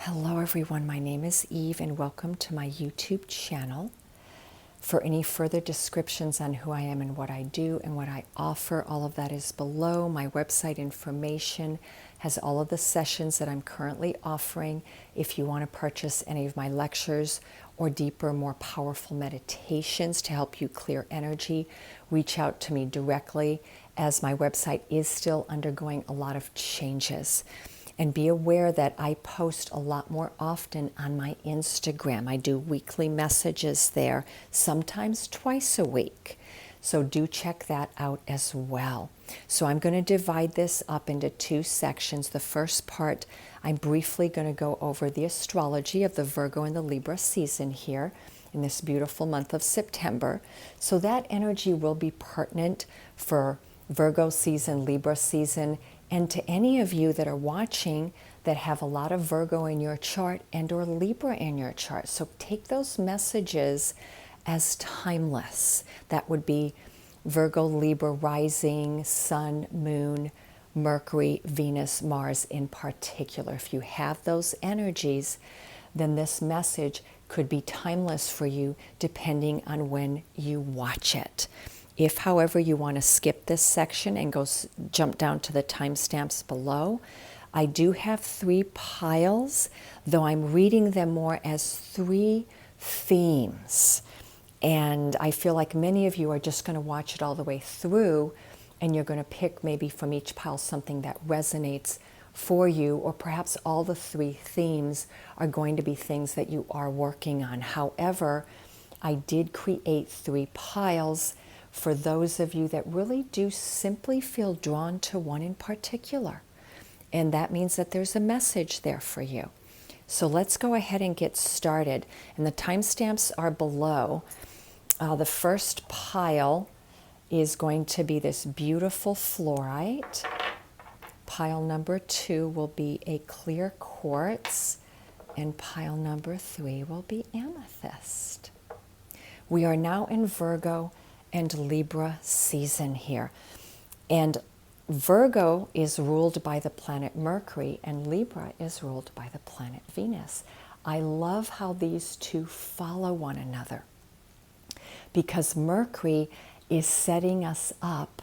Hello everyone, my name is Eve and welcome to my YouTube channel. For any further descriptions on who I am and what I do and what I offer, all of that is below. My website information has all of the sessions that I'm currently offering. If you want to purchase any of my lectures or deeper, more powerful meditations to help you clear energy, reach out to me directly, as my website is still undergoing a lot of changes. And be aware that I post a lot more often on my Instagram. I do weekly messages there, sometimes twice a week. So do check that out as well. So I'm going to divide this up into two sections. The first part, I'm briefly going to go over the astrology of the Virgo and the Libra season here in this beautiful month of September. So that energy will be pertinent for Virgo season, Libra season, and to any of you that are watching that have a lot of Virgo in your chart and or Libra in your chart. So take those messages as timeless. That would be Virgo, Libra, rising, sun, moon, Mercury, Venus, Mars in particular. If you have those energies, then this message could be timeless for you depending on when you watch it. If, however, you want to skip this section and jump down to the timestamps below, I do have 3 piles, though I'm reading them more as 3 themes. And I feel like many of you are just going to watch it all the way through, and you're going to pick maybe from each pile something that resonates for you, or perhaps all the 3 themes are going to be things that you are working on. However, I did create 3 piles for those of you that really do simply feel drawn to one in particular. And that means that there's a message there for you. So let's go ahead and get started. And the timestamps are below. The first pile is going to be this beautiful fluorite. Pile number 2 will be a clear quartz. And pile number 3 will be amethyst. We are now in Virgo and Libra season here. And Virgo is ruled by the planet Mercury and Libra is ruled by the planet Venus. I love how these two follow one another because Mercury is setting us up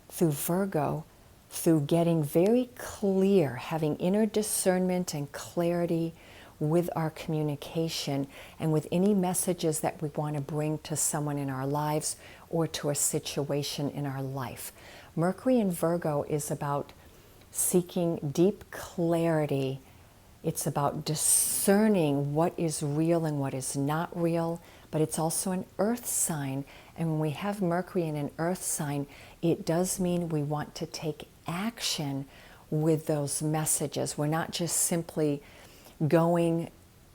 through Virgo, through getting very clear, having inner discernment and clarity with our communication and with any messages that we want to bring to someone in our lives or to a situation in our life. Mercury in Virgo is about seeking deep clarity. It's about discerning what is real and what is not real, but it's also an earth sign. And when we have Mercury in an earth sign, it does mean we want to take action with those messages. We're not just simply going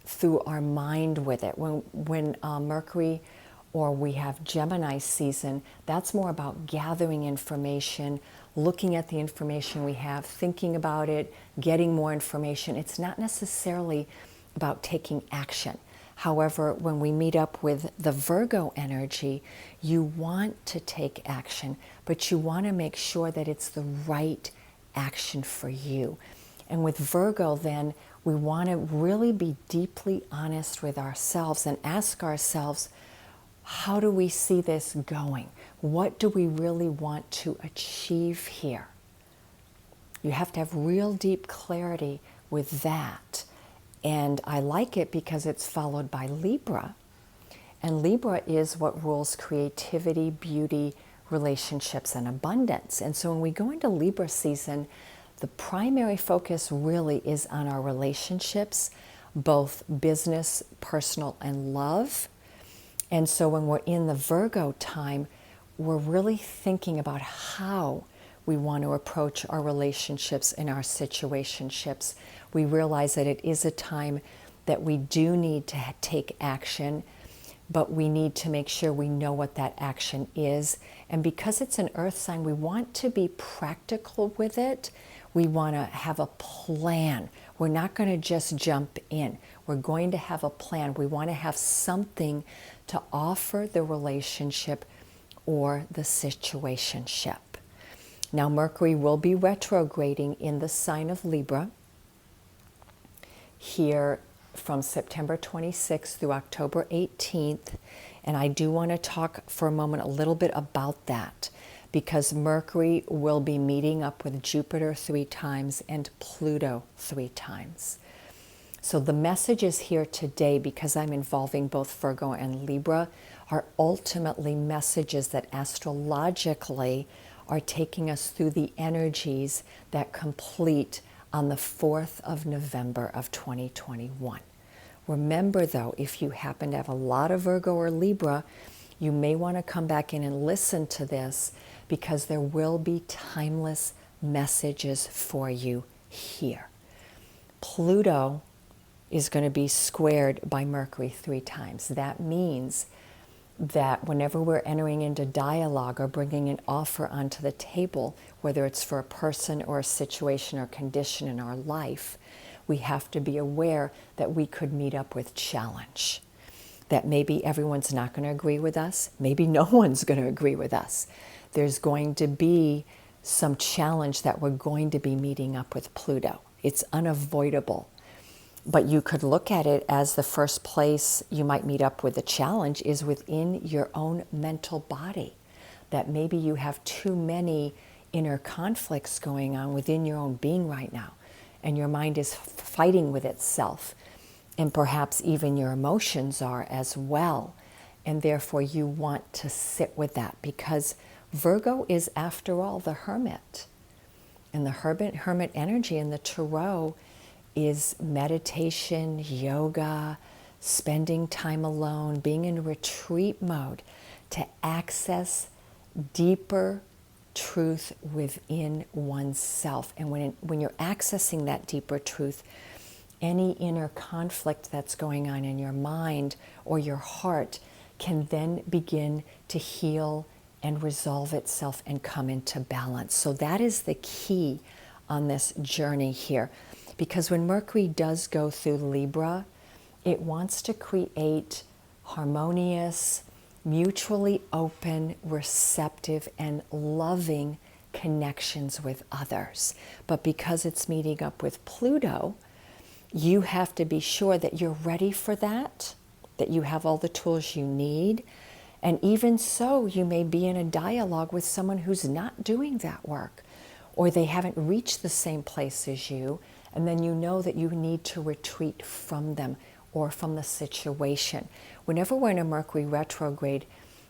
through our mind with it. When Mercury, or we have Gemini season, that's more about gathering information, looking at the information we have, thinking about it, getting more information. It's not necessarily about taking action. However, when we meet up with the Virgo energy, you want to take action, but you want to make sure that it's the right action for you. And with Virgo, then, we want to really be deeply honest with ourselves and ask ourselves, how do we see this going? What do we really want to achieve here? You have to have real deep clarity with that. And I like it because it's followed by Libra. And Libra is what rules creativity, beauty, relationships, and abundance. And so when we go into Libra season, the primary focus really is on our relationships, both business, personal, and love. And so when we're in the Virgo time, we're really thinking about how we want to approach our relationships and our situationships. We realize that it is a time that we do need to take action, but we need to make sure we know what that action is. And because it's an earth sign, we want to be practical with it. We want to have a plan. We're not going to just jump in. We're going to have a plan. We want to have something to offer the relationship or the situationship. Now, Mercury will be retrograding in the sign of Libra. here from September 26th through October 18th. And I do want to talk for a moment a little bit about that, because Mercury will be meeting up with Jupiter 3 times and Pluto 3 times. So the messages here today, because I'm involving both Virgo and Libra, are ultimately messages that astrologically are taking us through the energies that complete on the 4th of November of 2021. Remember though, if you happen to have a lot of Virgo or Libra, you may want to come back in and listen to this, because there will be timeless messages for you here. Pluto is going to be squared by Mercury 3 times. That means that whenever we're entering into dialogue or bringing an offer onto the table, whether it's for a person or a situation or condition in our life, we have to be aware that we could meet up with challenge. That maybe everyone's not going to agree with us, maybe no one's going to agree with us. There's going to be some challenge that we're going to be meeting up with Pluto. It's unavoidable. But you could look at it as the first place you might meet up with a challenge is within your own mental body. That maybe you have too many inner conflicts going on within your own being right now, and your mind is fighting with itself, and perhaps even your emotions are as well. And therefore you want to sit with that, because Virgo is, after all, the hermit. And the hermit energy in the tarot is meditation, yoga, spending time alone, being in retreat mode to access deeper truth within oneself. And when you're accessing that deeper truth, any inner conflict that's going on in your mind or your heart can then begin to heal and resolve itself and come into balance. So that is the key on this journey here. Because when Mercury does go through Libra, it wants to create harmonious, mutually open, receptive, and loving connections with others. But because it's meeting up with Pluto, you have to be sure that you're ready for that, that you have all the tools you need. And even so, you may be in a dialogue with someone who's not doing that work, or they haven't reached the same place as you, and then you know that you need to retreat from them or from the situation. Whenever we're in a Mercury retrograde,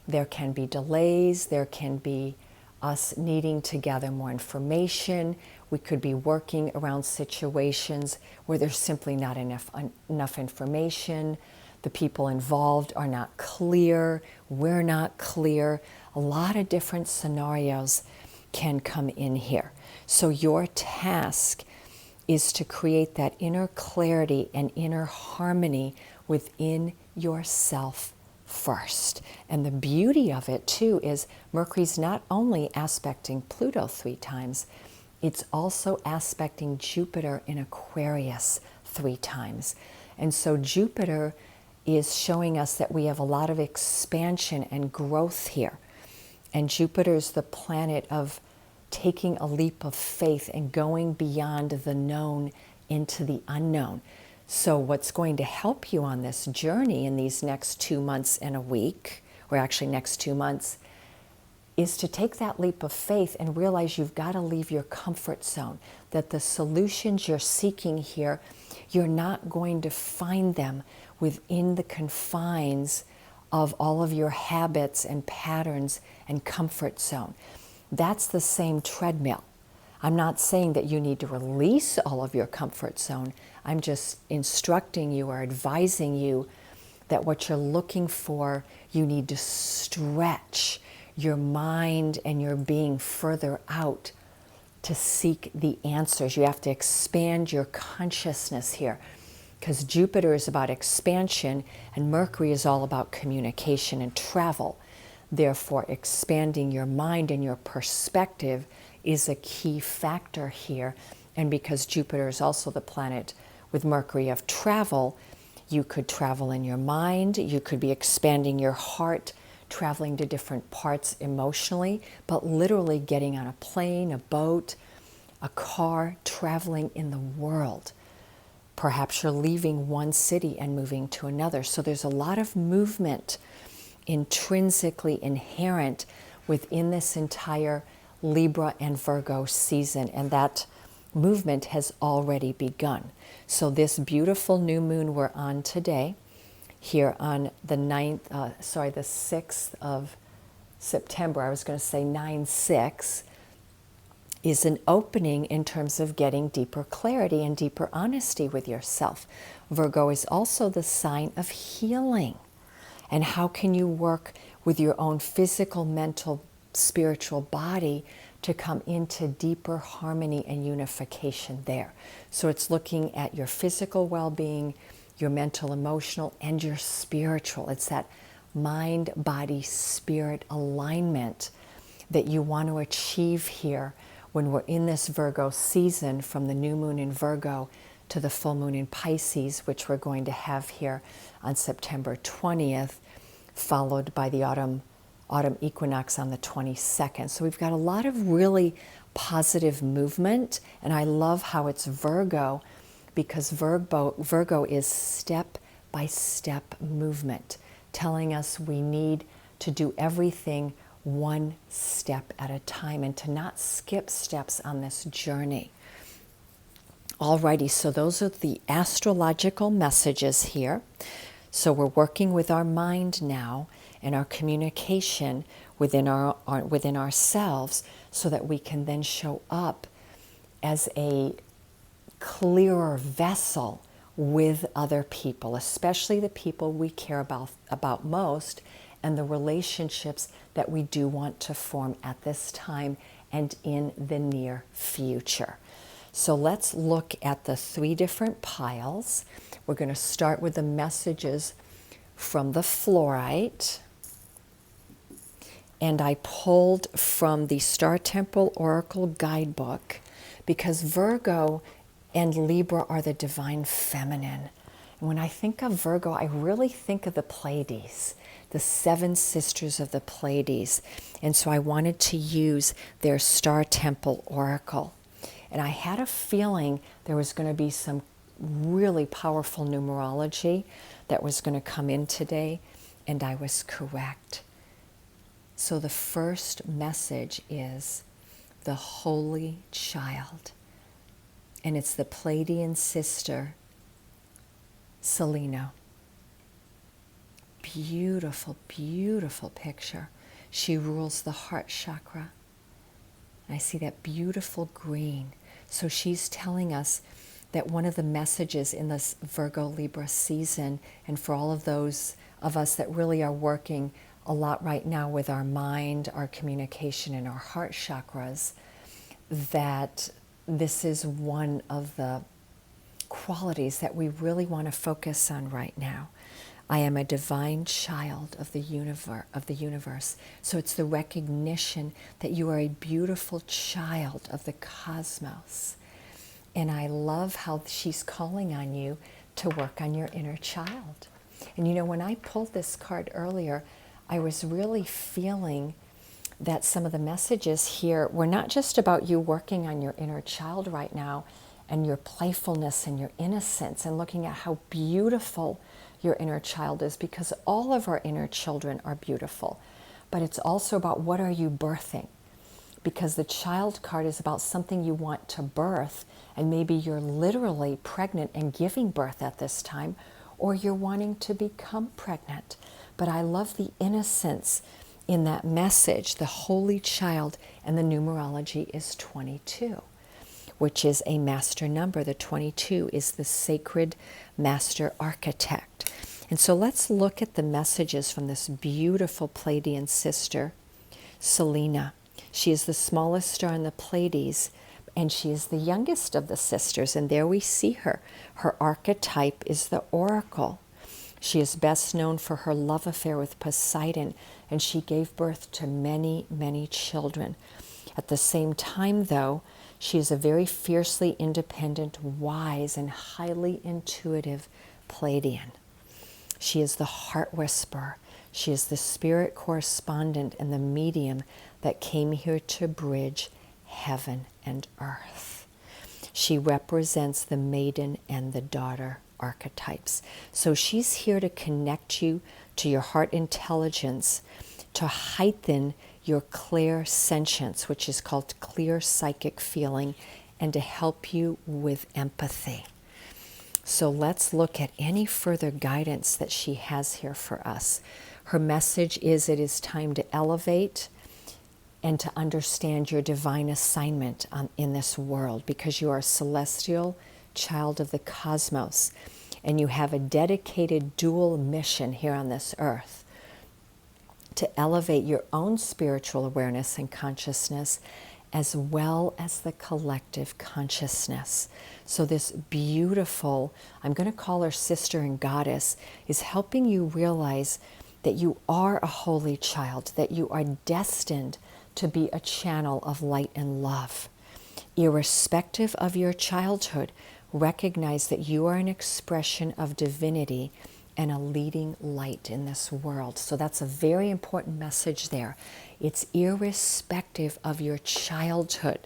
there can be delays, there can be us needing to gather more information. We could be working around situations where there's simply not enough information. The people involved are not clear, we're not clear. A lot of different scenarios can come in here. So your task is to create that inner clarity and inner harmony within yourself first. And the beauty of it too is Mercury's not only aspecting Pluto 3 times, it's also aspecting Jupiter in Aquarius 3 times. And so Jupiter is showing us that we have a lot of expansion and growth here. And Jupiter is the planet of taking a leap of faith and going beyond the known into the unknown. So what's going to help you on this journey in these next 2 months and a week, or actually next 2 months, is to take that leap of faith and realize you've got to leave your comfort zone, that the solutions you're seeking here, you're not going to find them within the confines of all of your habits and patterns and comfort zone. That's the same treadmill. I'm not saying that you need to release all of your comfort zone. I'm just instructing you or advising you that what you're looking for, you need to stretch your mind and your being further out to seek the answers. You have to expand your consciousness here, because Jupiter is about expansion and Mercury is all about communication and travel. Therefore, expanding your mind and your perspective is a key factor here. And because Jupiter is also the planet with Mercury of travel, you could travel in your mind, you could be expanding your heart, traveling to different parts emotionally, but literally getting on a plane, a boat, a car, traveling in the world. Perhaps you're leaving one city and moving to another. So there's a lot of movement intrinsically inherent within this entire Libra and Virgo season, and that movement has already begun. So this beautiful new moon we're on today, here on the 6th of September, I was going to say 9/6, is an opening in terms of getting deeper clarity and deeper honesty with yourself. Virgo is also the sign of healing. And how can you work with your own physical, mental, spiritual body to come into deeper harmony and unification there? So it's looking at your physical well-being, your mental, emotional, and your spiritual. It's that mind, body, spirit alignment that you want to achieve here when we're in this Virgo season, from the new moon in Virgo to the full moon in Pisces, which we're going to have here on September 20th, followed by the autumn equinox on the 22nd. So we've got a lot of really positive movement, and I love how it's Virgo, because Virgo is step-by-step movement, telling us we need to do everything one step at a time and to not skip steps on this journey. Alrighty, so those are the astrological messages here. So we're working with our mind now and our communication within ourselves, so that we can then show up as a clearer vessel with other people, especially the people we care about most, and the relationships that we do want to form at this time and in the near future. So let's look at the 3 different piles. We're going to start with the messages from the fluorite. And I pulled from the Star Temple Oracle Guidebook, because Virgo and Libra are the divine feminine. And when I think of Virgo, I really think of the Pleiades, the 7 sisters of the Pleiades. And so I wanted to use their Star Temple Oracle. And I had a feeling there was going to be some really powerful numerology that was going to come in today, and I was correct. So the first message is the Holy Child, and it's the Pleiadian sister, Salerno. Beautiful, beautiful picture. She rules the heart chakra. I see that beautiful green. So she's telling us that one of the messages in this Virgo Libra season, and for all of those of us that really are working a lot right now with our mind, our communication, and our heart chakras, that this is one of the qualities that we really want to focus on right now. I am a divine child of the universe. So it's the recognition that you are a beautiful child of the cosmos. And I love how she's calling on you to work on your inner child. And you know, when I pulled this card earlier, I was really feeling that some of the messages here were not just about you working on your inner child right now and your playfulness and your innocence, and looking at how beautiful your inner child is, because all of our inner children are beautiful. But it's also about, what are you birthing? Because the child card is about something you want to birth, and maybe you're literally pregnant and giving birth at this time, or you're wanting to become pregnant. But I love the innocence in that message, the Holy Child, and the numerology is 22, which is a master number. The 22 is the sacred master architect. And so let's look at the messages from this beautiful Pleiadian sister, Salerno. She is the smallest star in the Pleiades, and she is the youngest of the sisters. And there we see her. Her archetype is the oracle. She is best known for her love affair with Poseidon, and she gave birth to many, many children. At the same time, though, she is a very fiercely independent, wise, and highly intuitive Pleiadian. She is the heart whisperer. She is the spirit correspondent and the medium that came here to bridge heaven and earth. She represents the maiden and the daughter archetypes. So she's here to connect you to your heart intelligence, to heighten your clairsentience, which is called clear psychic feeling, and to help you with empathy. So let's look at any further guidance that she has here for us. Her message is it is time to elevate and to understand your divine assignment in this world, because you are a celestial child of the cosmos and you have a dedicated dual mission here on this earth to elevate your own spiritual awareness and consciousness as well as the collective consciousness. So this beautiful, I'm going to call her sister and goddess, is helping you realize that you are a holy child, that you are destined to be a channel of light and love. Irrespective of your childhood, recognize that you are an expression of divinity and a leading light in this world. So that's a very important message there. It's irrespective of your childhood.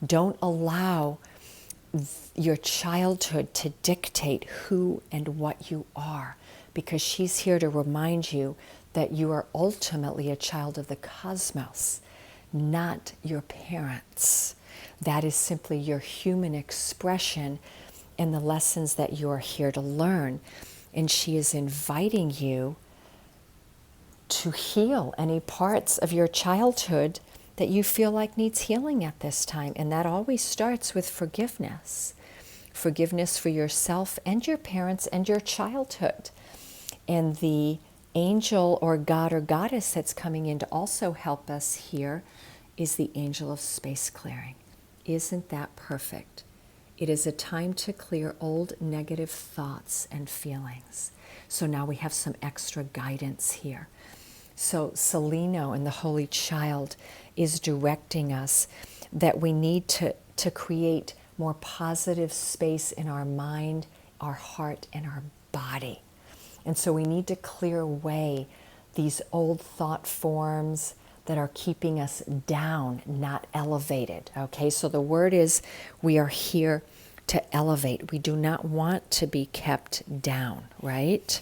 Don't allow your childhood to dictate who and what you are, because she's here to remind you that you are ultimately a child of the cosmos, not your parents. That is simply your human expression and the lessons that you are here to learn. And she is inviting you to heal any parts of your childhood that you feel like needs healing at this time. And that always starts with forgiveness. Forgiveness for yourself and your parents and your childhood. And the angel or god or goddess that's coming in to also help us here is the angel of space clearing. Isn't that perfect? It is a time to clear old negative thoughts and feelings. So now we have some extra guidance here. So Salerno and the Holy Child is directing us that we need to create more positive space in our mind, our heart, and our body. And so we need to clear away these old thought forms that are keeping us down, not elevated. Okay, so the word is we are here to elevate. We do not want to be kept down, right?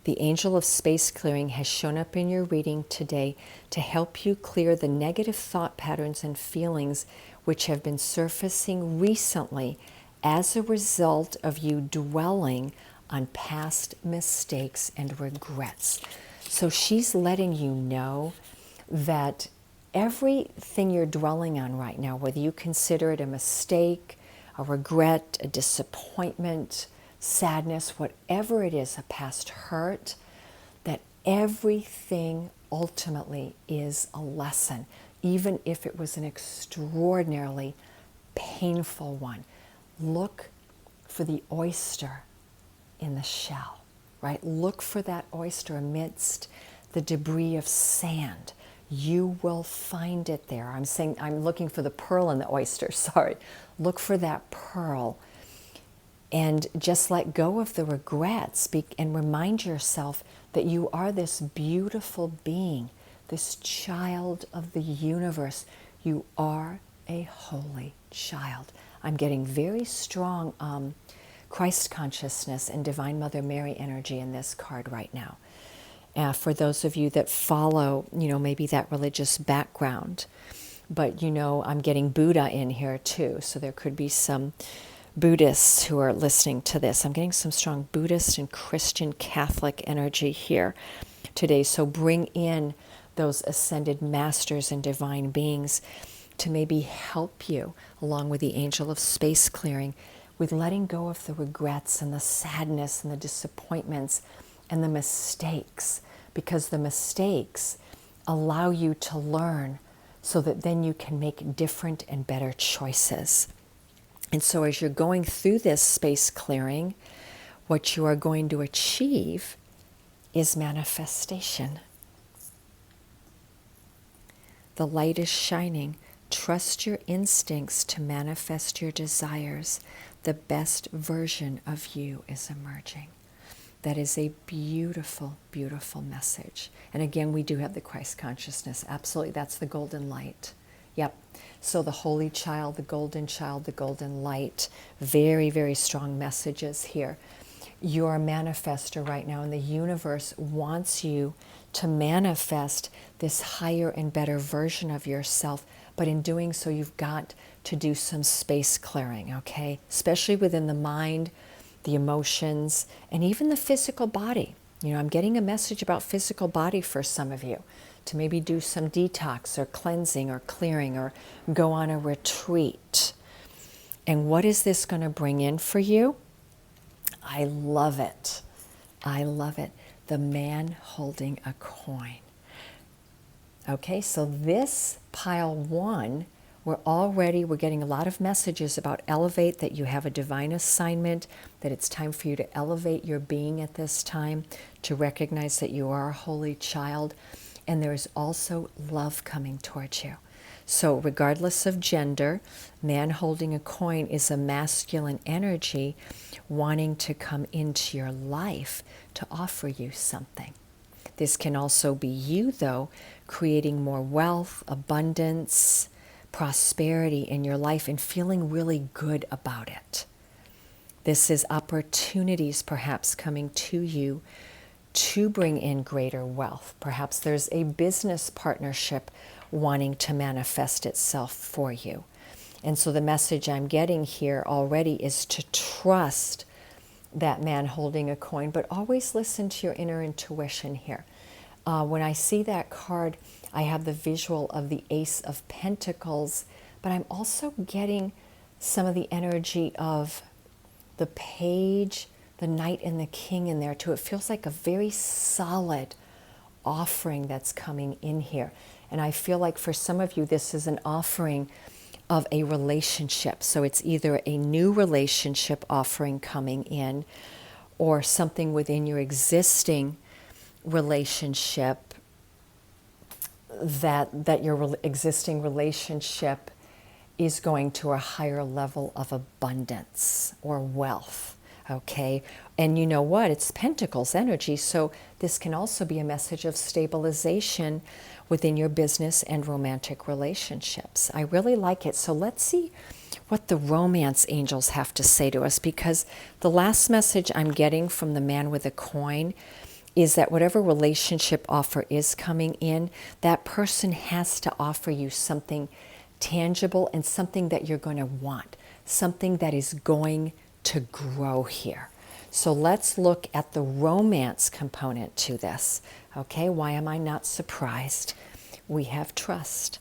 The angel of space clearing has shown up in your reading today to help you clear the negative thought patterns and feelings which have been surfacing recently as a result of you dwelling on past mistakes and regrets. So she's letting you know that everything you're dwelling on right now, whether you consider it a mistake, a regret, a disappointment, sadness, whatever it is, a past hurt, that everything ultimately is a lesson, even if it was an extraordinarily painful one. Look for the oyster in the shell, right? Look for that oyster amidst the debris of sand. You will find it there. I'm looking for the pearl in the oyster, sorry. Look for that pearl. And just let go of the regrets and remind yourself that you are this beautiful being, this child of the universe. You are a holy child. I'm getting very strong Christ consciousness and Divine Mother Mary energy in this card right now. For those of you that follow, maybe that religious background. But, I'm getting Buddha in here too. So there could be some Buddhists who are listening to this. I'm getting some strong Buddhist and Christian Catholic energy here today. So bring in those ascended masters and divine beings to maybe help you, along with the angel of space clearing, with letting go of the regrets and the sadness and the disappointments and the mistakes, because the mistakes allow you to learn so that then you can make different and better choices. And so as you're going through this space clearing, what you are going to achieve is manifestation. The light is shining. Trust your instincts to manifest your desires. The best version of you is emerging. That is a beautiful, beautiful message. And again, we do have the Christ consciousness. Absolutely, that's the golden light Yep. So the Holy Child, the golden light, very, very strong messages here. You're a manifester right now, and the universe wants you to manifest this higher and better version of yourself. But in doing so, you've got to do some space clearing, okay? Especially within the mind, the emotions, and even the physical body. You know, I'm getting a message about physical body for some of you, to maybe do some detox or cleansing or clearing or go on a retreat. And what is this going to bring in for you? I love it. I love it. The man holding a coin. Okay, so this pile one, we're getting a lot of messages about elevate, that you have a divine assignment, that it's time for you to elevate your being at this time, to recognize that you are a holy child. And there is also love coming towards you. So regardless of gender, man holding a coin is a masculine energy wanting to come into your life to offer you something. This can also be you, though, creating more wealth, abundance, prosperity in your life and feeling really good about it. This is opportunities perhaps coming to you to bring in greater wealth. Perhaps there's a business partnership wanting to manifest itself for you. And so the message I'm getting here already is to trust that man holding a coin, but always listen to your inner intuition here. When I see that card, I have the visual of the Ace of Pentacles, but I'm also getting some of the energy of the Page, the Knight, and the King in there too. It feels like a very solid offering that's coming in here. And I feel like for some of you, this is an offering of a relationship. So it's either a new relationship offering coming in, or something within your existing relationship that your existing relationship is going to a higher level of abundance or wealth. Okay, and you know what? It's Pentacles energy, so this can also be a message of stabilization within your business and romantic relationships. I really like it. So let's see what the romance angels have to say to us, because the last message I'm getting from the man with a coin is that whatever relationship offer is coming in, that person has to offer you something tangible and something that you're going to want, something that is going to grow here. So let's look at the romance component to this. Okay, why am I not surprised? We have trust.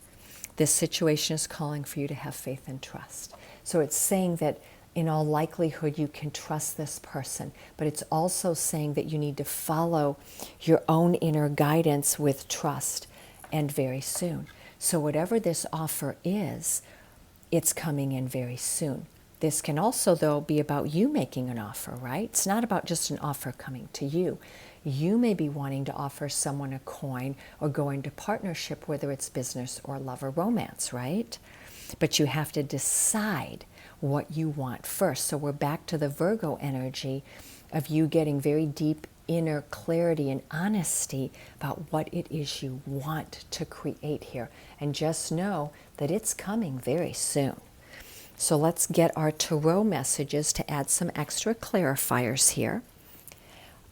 This situation is calling for you to have faith and trust. So it's saying that in all likelihood you can trust this person, but it's also saying that you need to follow your own inner guidance with trust, and very soon. So whatever this offer is, it's coming in very soon. This can also, though, be about you making an offer, right? It's not about just an offer coming to you. You may be wanting to offer someone a coin or go into partnership, whether it's business or love or romance, right? But you have to decide what you want first. So we're back to the Virgo energy of you getting very deep inner clarity and honesty about what it is you want to create here. And just know that it's coming very soon. So let's get our tarot messages to add some extra clarifiers here.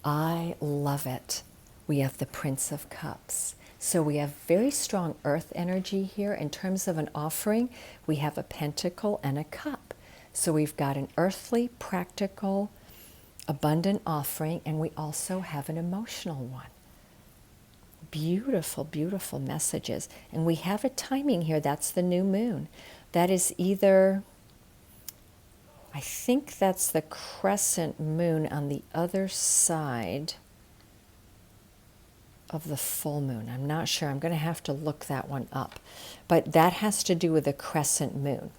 I love it. We have the Prince of Cups. So we have very strong earth energy here. In terms of an offering, we have a pentacle and a cup. So we've got an earthly, practical, abundant offering, and we also have an emotional one. Beautiful, beautiful messages. And we have a timing here. That's the new moon. That is either, I think that's the crescent moon on the other side of the full moon. I'm not sure. I'm going to have to look that one up. But that has to do with the crescent moon.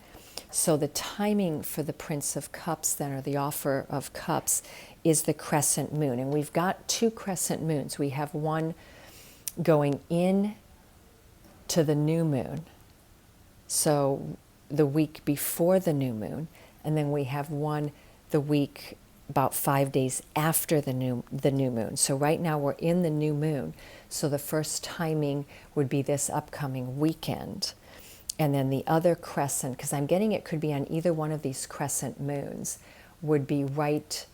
So the timing for the Prince of Cups then, or the offer of cups, is the crescent moon. And we've got two crescent moons. We have one going in to the new moon, so the week before the new moon, and then we have one the week about 5 days after the new moon. So right now we're in the new moon. So the first timing would be this upcoming weekend. And then the other crescent, because I'm getting it could be on either one of these crescent moons, would be right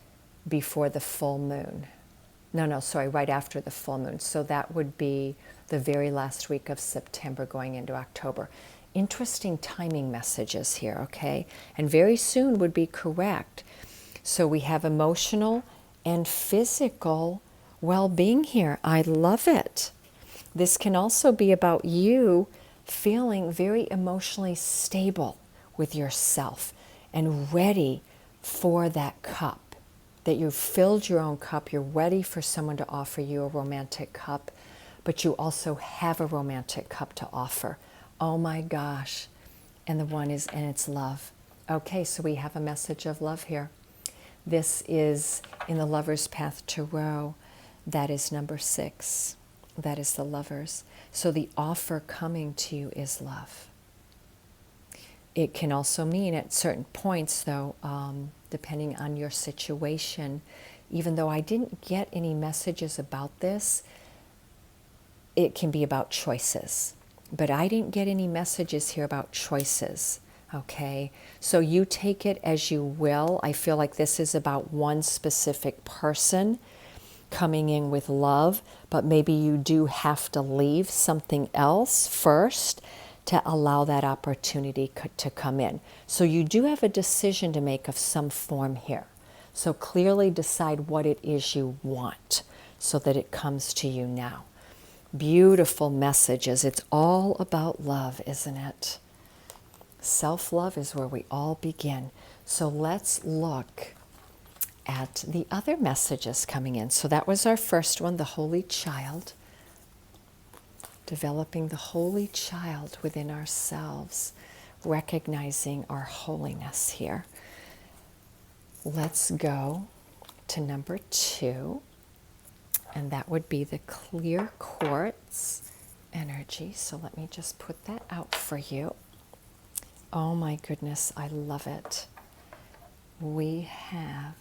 before the full moon. No, sorry, right after the full moon. So that would be the very last week of September going into October. Interesting timing messages here, okay? And very soon would be correct. So we have emotional and physical well-being here. I love it. This can also be about you feeling very emotionally stable with yourself and ready for that cup, that you've filled your own cup, you're ready for someone to offer you a romantic cup, but you also have a romantic cup to offer. Oh my gosh. And it's love. Okay, so we have a message of love here. This is in the Lover's Path Tarot. That is number 6. That is the Lovers. So the offer coming to you is love. It can also mean at certain points, though, depending on your situation, even though I didn't get any messages about this, it can be about choices. But I didn't get any messages here about choices, okay? So you take it as you will. I feel like this is about one specific person coming in with love, but maybe you do have to leave something else first to allow that opportunity to come in. So you do have a decision to make of some form here. So clearly decide what it is you want so that it comes to you now. Beautiful messages. It's all about love, isn't it? Self-love is where we all begin. So let's look at the other messages coming in. So that was our first one, the Holy Child. Developing the Holy Child within ourselves, recognizing our holiness here. Let's go to number 2, and that would be the clear quartz energy. So let me just put that out for you. Oh my goodness, I love it. We have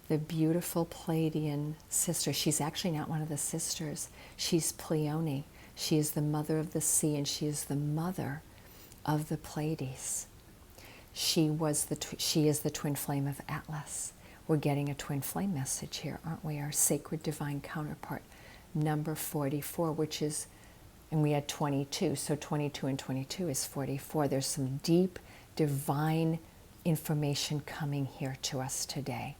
the beautiful Pleiadian sister. She's actually not one of the sisters. She's Pleione. She is the mother of the sea, and she is the mother of the Pleiades. She is the twin flame of Atlas. We're getting a twin flame message here, aren't we? Our sacred divine counterpart, number 44, which is, and we had 22, so 22 and 22 is 44. There's some deep divine information coming here to us today.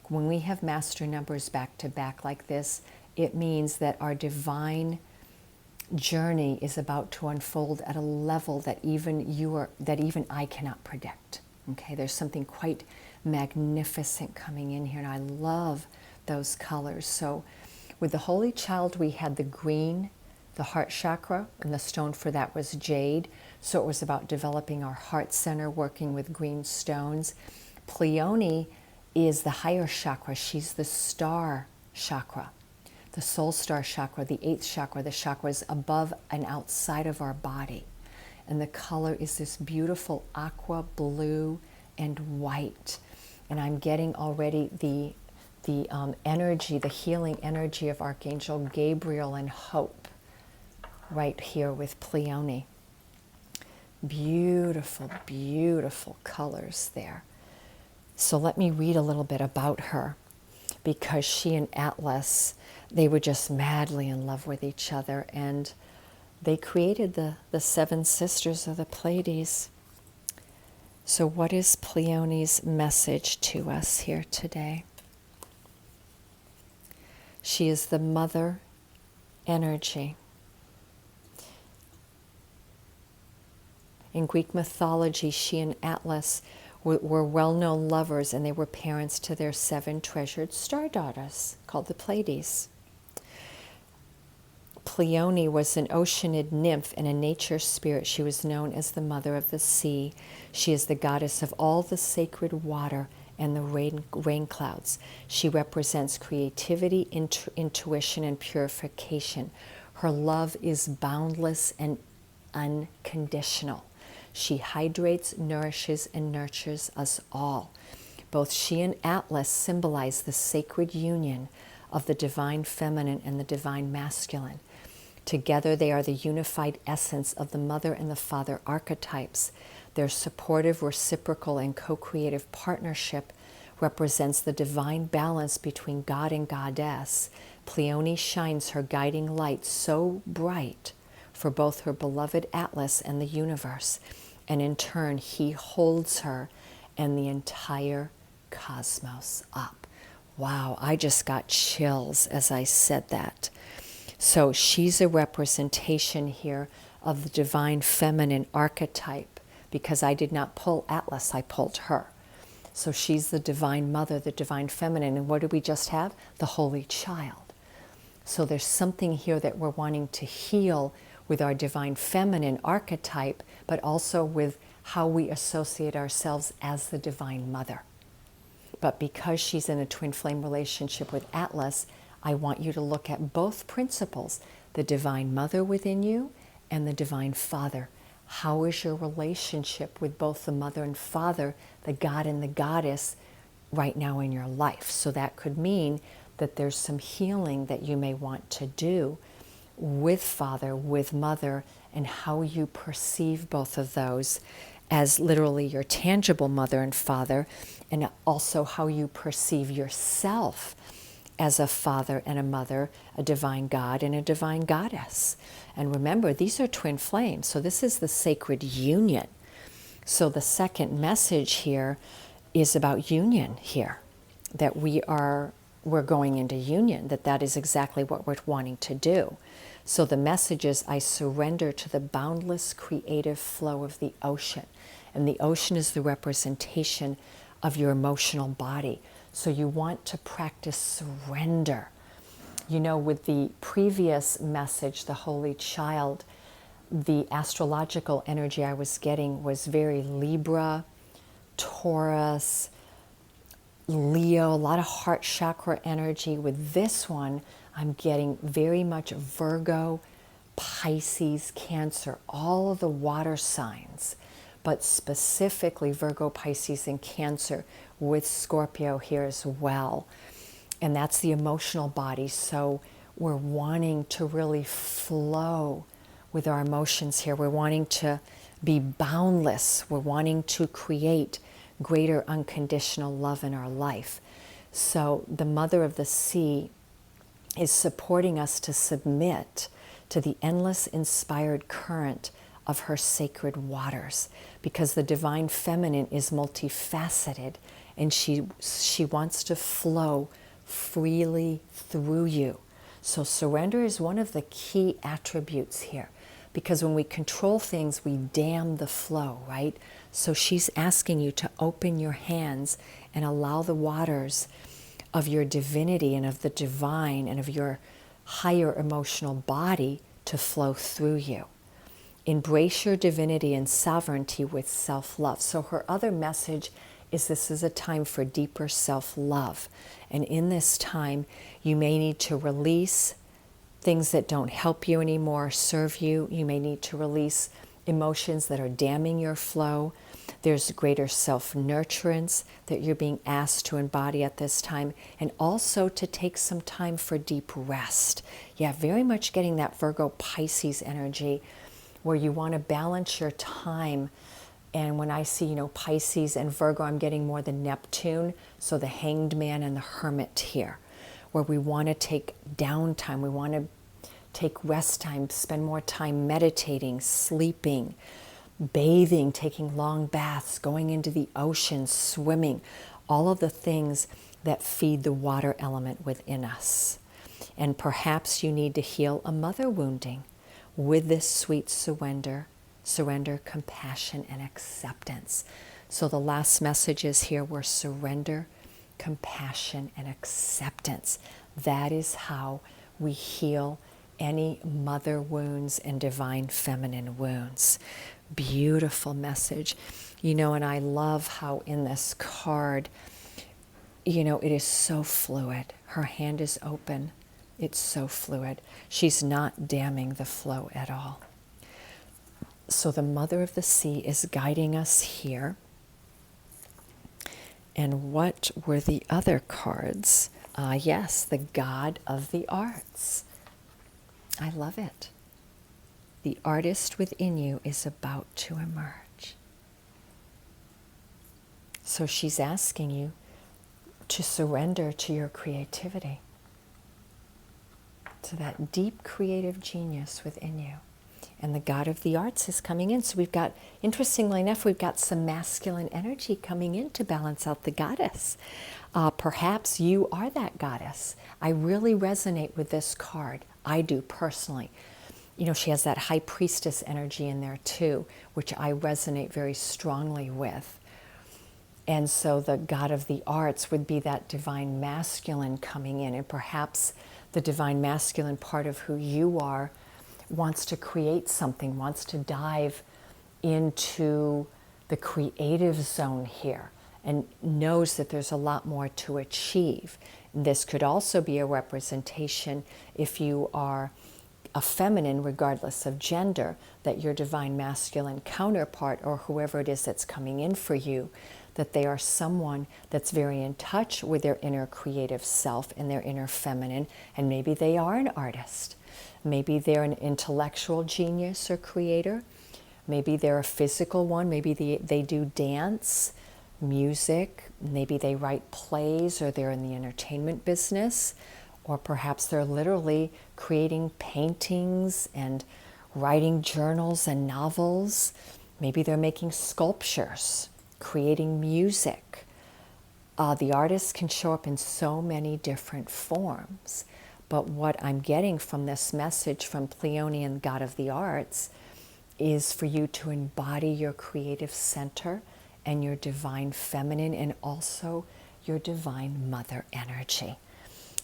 When we have master numbers back to back like this, it means that our divine journey is about to unfold at a level that even I cannot predict. Okay, there's something quite magnificent coming in here, and I love those colors. So with the Holy Child, we had the green, the heart chakra, and the stone for that was jade. So it was about developing our heart center, working with green stones. Pleione is the higher chakra. She's the star chakra, the soul star chakra, the 8th chakra, the chakras above and outside of our body. And the color is this beautiful aqua blue and white. And I'm getting already the energy, the healing energy of Archangel Gabriel and hope right here with Pleione. Beautiful, beautiful colors there. So let me read a little bit about her, because she and Atlas, they were just madly in love with each other, and they created the 7 sisters of the Pleiades. So what is Pleione's message to us here today? She is the mother energy. In Greek mythology, she and Atlas were well-known lovers, and they were parents to their 7 treasured star daughters called the Pleiades. Pleione was an oceanid nymph and a nature spirit. She was known as the mother of the sea. She is the goddess of all the sacred water and the rain clouds. She represents creativity, intuition, and purification. Her love is boundless and unconditional. She hydrates, nourishes, and nurtures us all. Both she and Atlas symbolize the sacred union of the divine feminine and the divine masculine. Together, they are the unified essence of the mother and the father archetypes. Their supportive, reciprocal, and co-creative partnership represents the divine balance between God and Goddess. Pleione shines her guiding light so bright for both her beloved Atlas and the universe, and in turn, he holds her and the entire cosmos up. Wow, I just got chills as I said that. So she's a representation here of the divine feminine archetype, because I did not pull Atlas, I pulled her. So she's the divine mother, the divine feminine. And what did we just have? The Holy Child. So there's something here that we're wanting to heal with our divine feminine archetype, but also with how we associate ourselves as the divine mother. But because she's in a twin flame relationship with Atlas, I want you to look at both principles, the divine mother within you and the divine father. How is your relationship with both the mother and father, the God and the goddess, right now in your life? So that could mean that there's some healing that you may want to do with father, with mother, and how you perceive both of those as literally your tangible mother and father, and also how you perceive yourself as a father and a mother, a divine God and a divine goddess. And remember, these are twin flames, so this is the sacred union. So the second message here is about union here, that we're going into union, that is exactly what we're wanting to do. So the message is, I surrender to the boundless creative flow of the ocean. And the ocean is the representation of your emotional body. So you want to practice surrender. You know, with the previous message, the Holy Child, the astrological energy I was getting was very Libra, Taurus, Leo, a lot of heart chakra energy. With this one, I'm getting very much Virgo, Pisces, Cancer, all of the water signs, but specifically Virgo, Pisces, and Cancer, with Scorpio here as well. And that's the emotional body. So we're wanting to really flow with our emotions here. We're wanting to be boundless. We're wanting to create greater unconditional love in our life. So the Mother of the Sea is supporting us to submit to the endless inspired current of her sacred waters, because the divine feminine is multifaceted, and she wants to flow freely through you. So surrender is one of the key attributes here, because when we control things, we dam the flow, right? So she's asking you to open your hands and allow the waters of your divinity and of the divine and of your higher emotional body to flow through you. Embrace your divinity and sovereignty with self-love. So her other message is, this is a time for deeper self-love. And in this time, you may need to release things that don't help you anymore, serve you. You may need to release emotions that are damming your flow. There's greater self-nurturance that you're being asked to embody at this time, and also to take some time for deep rest. Yeah, very much getting that Virgo Pisces energy, where you want to balance your time. And when I see, Pisces and Virgo, I'm getting more the Neptune, so the Hanged Man and the Hermit here, where we want to take downtime, we want to take rest time, spend more time meditating, sleeping, bathing, taking long baths, going into the ocean, swimming, all of the things that feed the water element within us. And perhaps you need to heal a mother wounding with this sweet surrender, compassion, and acceptance. So the last messages here were surrender, compassion, and acceptance. That is how we heal any mother wounds and divine feminine wounds. Beautiful message. And I love how in this card, it is so fluid. Her hand is open. It's so fluid. She's not damming the flow at all. So the Mother of the Sea is guiding us here. And what were the other cards? Yes, the God of the Arts. I love it. the artist within you is about to emerge. So she's asking you to surrender to your creativity, to that deep creative genius within you. And the god of the arts is coming in. So we've got, interestingly enough, we've got some masculine energy coming in to balance out the goddess. Perhaps you are that goddess. I really resonate with this card. I do personally. You know, she has that high priestess energy in there too, which I resonate very strongly with. And so the god of the arts would be that divine masculine coming in. And perhaps the divine masculine part of who you are wants to create something, wants to dive into the creative zone here and knows that there's a lot more to achieve. This could also be a representation, if you are a feminine, regardless of gender, that your divine masculine counterpart, or whoever it is that's coming in for you, that they are someone that's very in touch with their inner creative self and their inner feminine, and maybe they are an artist. Maybe they're an intellectual genius or creator. Maybe they're a physical one. Maybe they do dance, music. Maybe they write plays, or they're in the entertainment business. Or perhaps they're literally creating paintings and writing journals and novels. Maybe they're making sculptures, creating music. The artist can show up in so many different forms. But what I'm getting from this message from Pleione and God of the Arts is for you to embody your creative center and your divine feminine, and also your divine mother energy.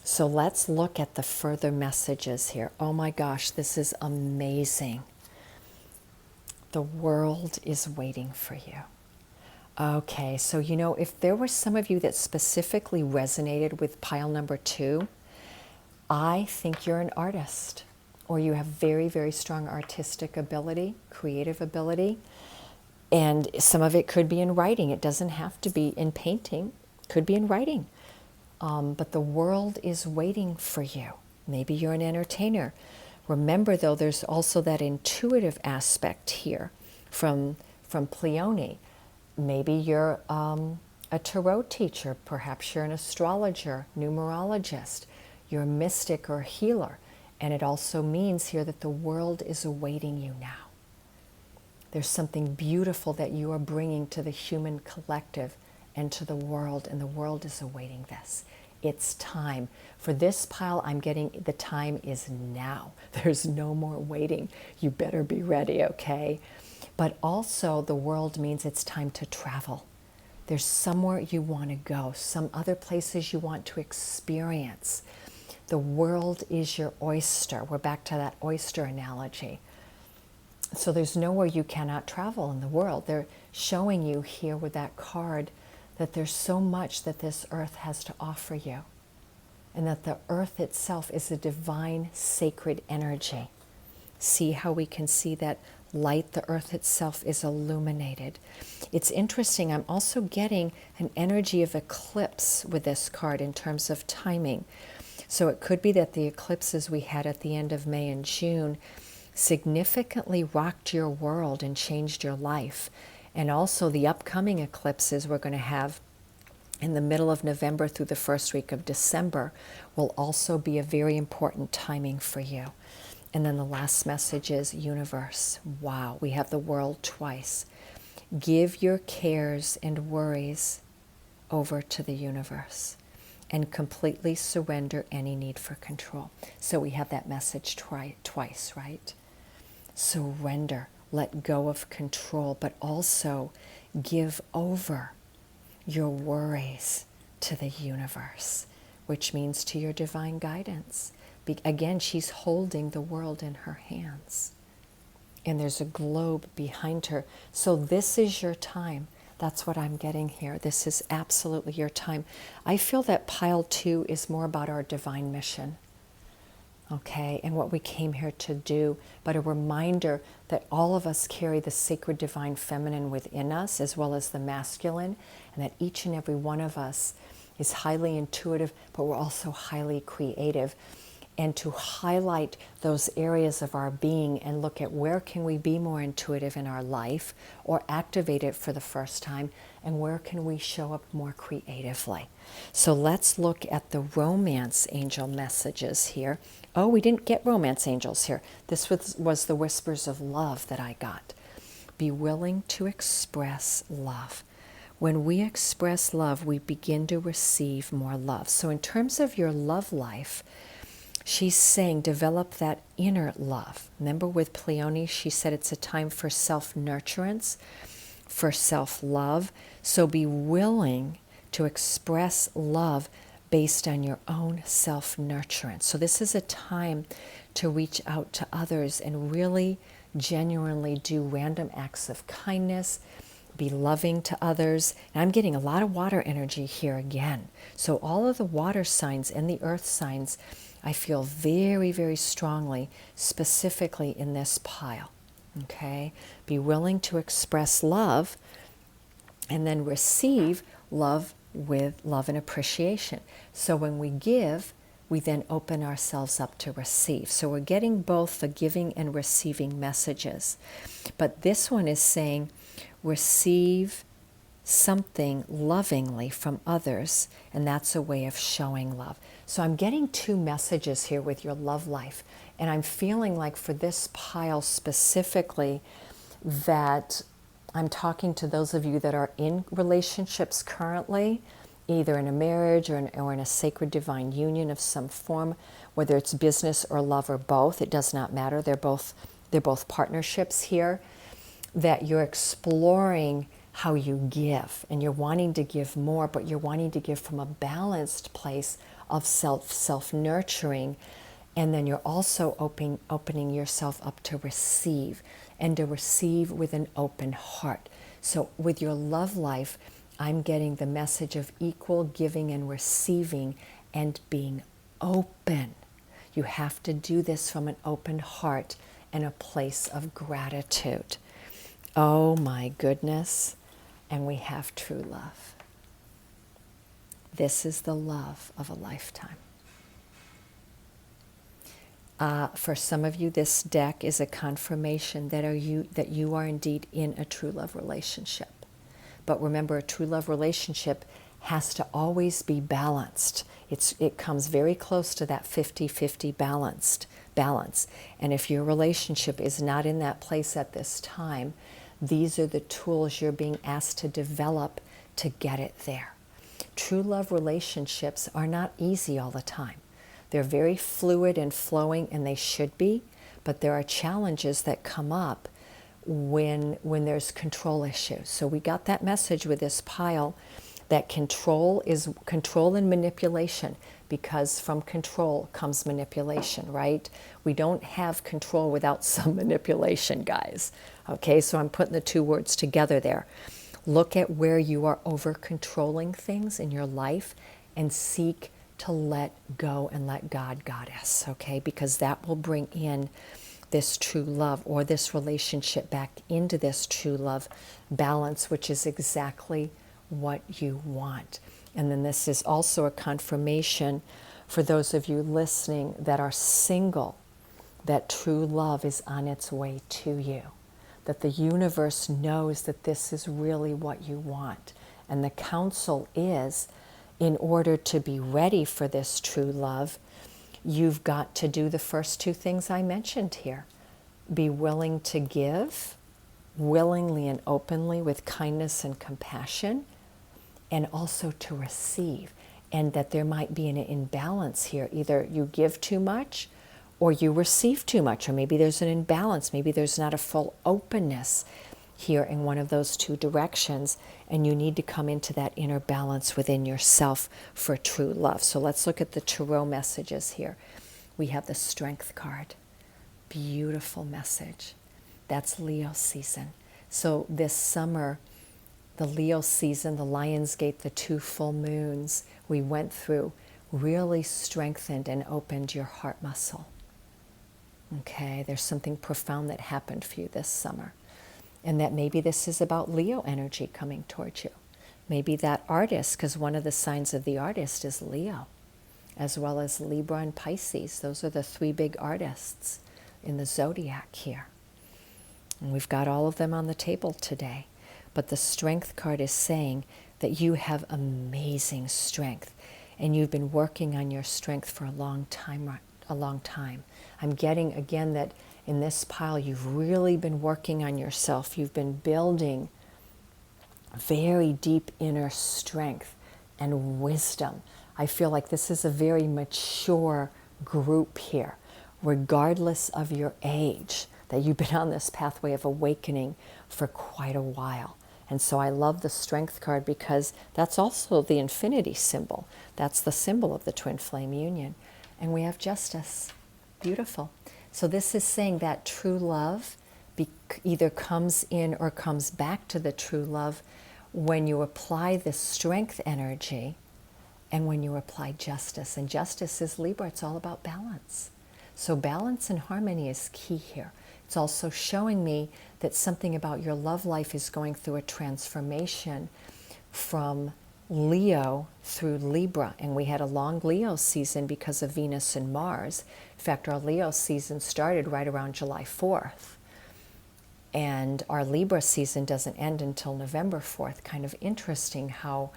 So let's look at the further messages here. Oh my gosh, this is amazing. The world is waiting for you. Okay, so you know, if there were some of you that specifically resonated with pile number 2, I think you're an artist, or you have very, very strong artistic ability, creative ability, and some of it could be in writing. It doesn't have to be in painting, it could be in writing. But the world is waiting for you. Maybe you're an entertainer. Remember, though, there's also that intuitive aspect here from Pleione. Maybe you're a tarot teacher. Perhaps you're an astrologer, numerologist. You're a mystic or a healer. And it also means here that the world is awaiting you now. There's something beautiful that you are bringing to the human collective and to the world, and the world is awaiting this. It's time. For this pile, I'm getting the time is now. There's no more waiting. You better be ready, okay? But also the world means it's time to travel. There's somewhere you want to go, some other places you want to experience. The world is your oyster. We're back to that oyster analogy. So there's nowhere you cannot travel in the world. They're showing you here with that card that there's so much that this earth has to offer you, and that the earth itself is a divine, sacred energy. See how we can see that light, the earth itself is illuminated. It's interesting, I'm also getting an energy of eclipse with this card in terms of timing. So it could be that the eclipses we had at the end of May and June significantly rocked your world and changed your life. And also the upcoming eclipses we're going to have in the middle of November through the first week of December will also be a very important timing for you. And then the last message is universe. Wow, we have the world twice. Give your cares and worries over to the universe and completely surrender any need for control. So we have that message twice, right? Surrender, let go of control, but also give over your worries to the universe, which means to your divine guidance. Again, she's holding the world in her hands. And there's a globe behind her. So this is your time. That's what I'm getting here. This is absolutely your time. I feel that pile 2 is more about our divine mission, okay, and what we came here to do, but a reminder that all of us carry the sacred divine feminine within us, as well as the masculine, and that each and every one of us is highly intuitive, but we're also highly creative. and to highlight those areas of our being and look at where can we be more intuitive in our life or activate it for the first time, and where can we show up more creatively. So let's look at the romance angel messages here. Oh, we didn't get romance angels here. This was the whispers of love that I got. Be willing to express love. When we express love, we begin to receive more love. So in terms of your love life, she's saying develop that inner love. Remember with Pleione, she said it's a time for self-nurturance, for self-love. So be willing to express love based on your own self-nurturance. So this is a time to reach out to others and really genuinely do random acts of kindness, be loving to others. And I'm getting a lot of water energy here again. So all of the water signs and the earth signs, I feel very, very strongly, specifically in this pile. Okay? Be willing to express love and then receive love with love and appreciation. So when we give, we then open ourselves up to receive. So we're getting both the giving and receiving messages. But this one is saying, receive something lovingly from others, and that's a way of showing love. So I'm getting two messages here with your love life, and I'm feeling like for this pile specifically that I'm talking to those of you that are in relationships currently, either in a marriage or in a sacred divine union of some form, whether it's business or love or both, it does not matter. They're both partnerships here, that you're exploring how you give, and you're wanting to give more, but you're wanting to give from a balanced place of self-nurturing, and then you're also opening yourself up to receive, and to receive with an open heart. So with your love life, I'm getting the message of equal giving and receiving and being open. You have to do this from an open heart and a place of gratitude. Oh my goodness. And we have true love. This is the love of a lifetime. For some of you, this deck is a confirmation that you are indeed in a true love relationship. But remember, a true love relationship has to always be balanced. It comes very close to that 50-50 balance. And if your relationship is not in that place at this time, these are the tools you're being asked to develop to get it there. True love relationships are not easy all the time. They're very fluid and flowing, and they should be, but there are challenges that come up when there's control issues. So we got that message with this pile that control is control and manipulation, because from control comes manipulation, right? We don't have control without some manipulation, guys. Okay, so I'm putting the two words together there. Look at where you are over controlling things in your life and seek to let go and let God, Goddess, okay? Because that will bring in this true love, or this relationship back into this true love balance, which is exactly what you want. And then this is also a confirmation for those of you listening that are single, that true love is on its way to you, that the universe knows that this is really what you want. And the counsel is, in order to be ready for this true love, you've got to do the first two things I mentioned here. Be willing to give, willingly and openly with kindness and compassion, and also to receive. And that there might be an imbalance here. Either you give too much or you receive too much, or maybe there's an imbalance. Maybe there's not a full openness here in one of those two directions, and you need to come into that inner balance within yourself for true love. So let's look at the tarot messages here. We have the Strength card. Beautiful message. That's Leo season. So this summer, the Leo season, the Lion's Gate, the 2 full moons we went through really strengthened and opened your heart muscle. Okay, there's something profound that happened for you this summer. And that maybe this is about Leo energy coming towards you. Maybe that artist, because one of the signs of the artist is Leo. as well as Libra and Pisces. Those are the three big artists in the zodiac here. And we've got all of them on the table today. But the Strength card is saying that you have amazing strength, and you've been working on your strength for a long time. I'm getting again that in this pile you've really been working on yourself. You've been building very deep inner strength and wisdom. I feel like this is a very mature group here, regardless of your age, that you've been on this pathway of awakening for quite a while. And so I love the Strength card because that's also the infinity symbol. That's the symbol of the twin flame union. And we have Justice. Beautiful. So this is saying that true love either comes in or comes back to the true love when you apply the Strength energy and when you apply Justice. And Justice is Libra. It's all about balance. So balance and harmony is key here. It's also showing me that something about your love life is going through a transformation from Leo through Libra. And we had a long Leo season because of Venus and Mars. In fact, our Leo season started right around July 4th. And our Libra season doesn't end until November 4th. Kind of interesting how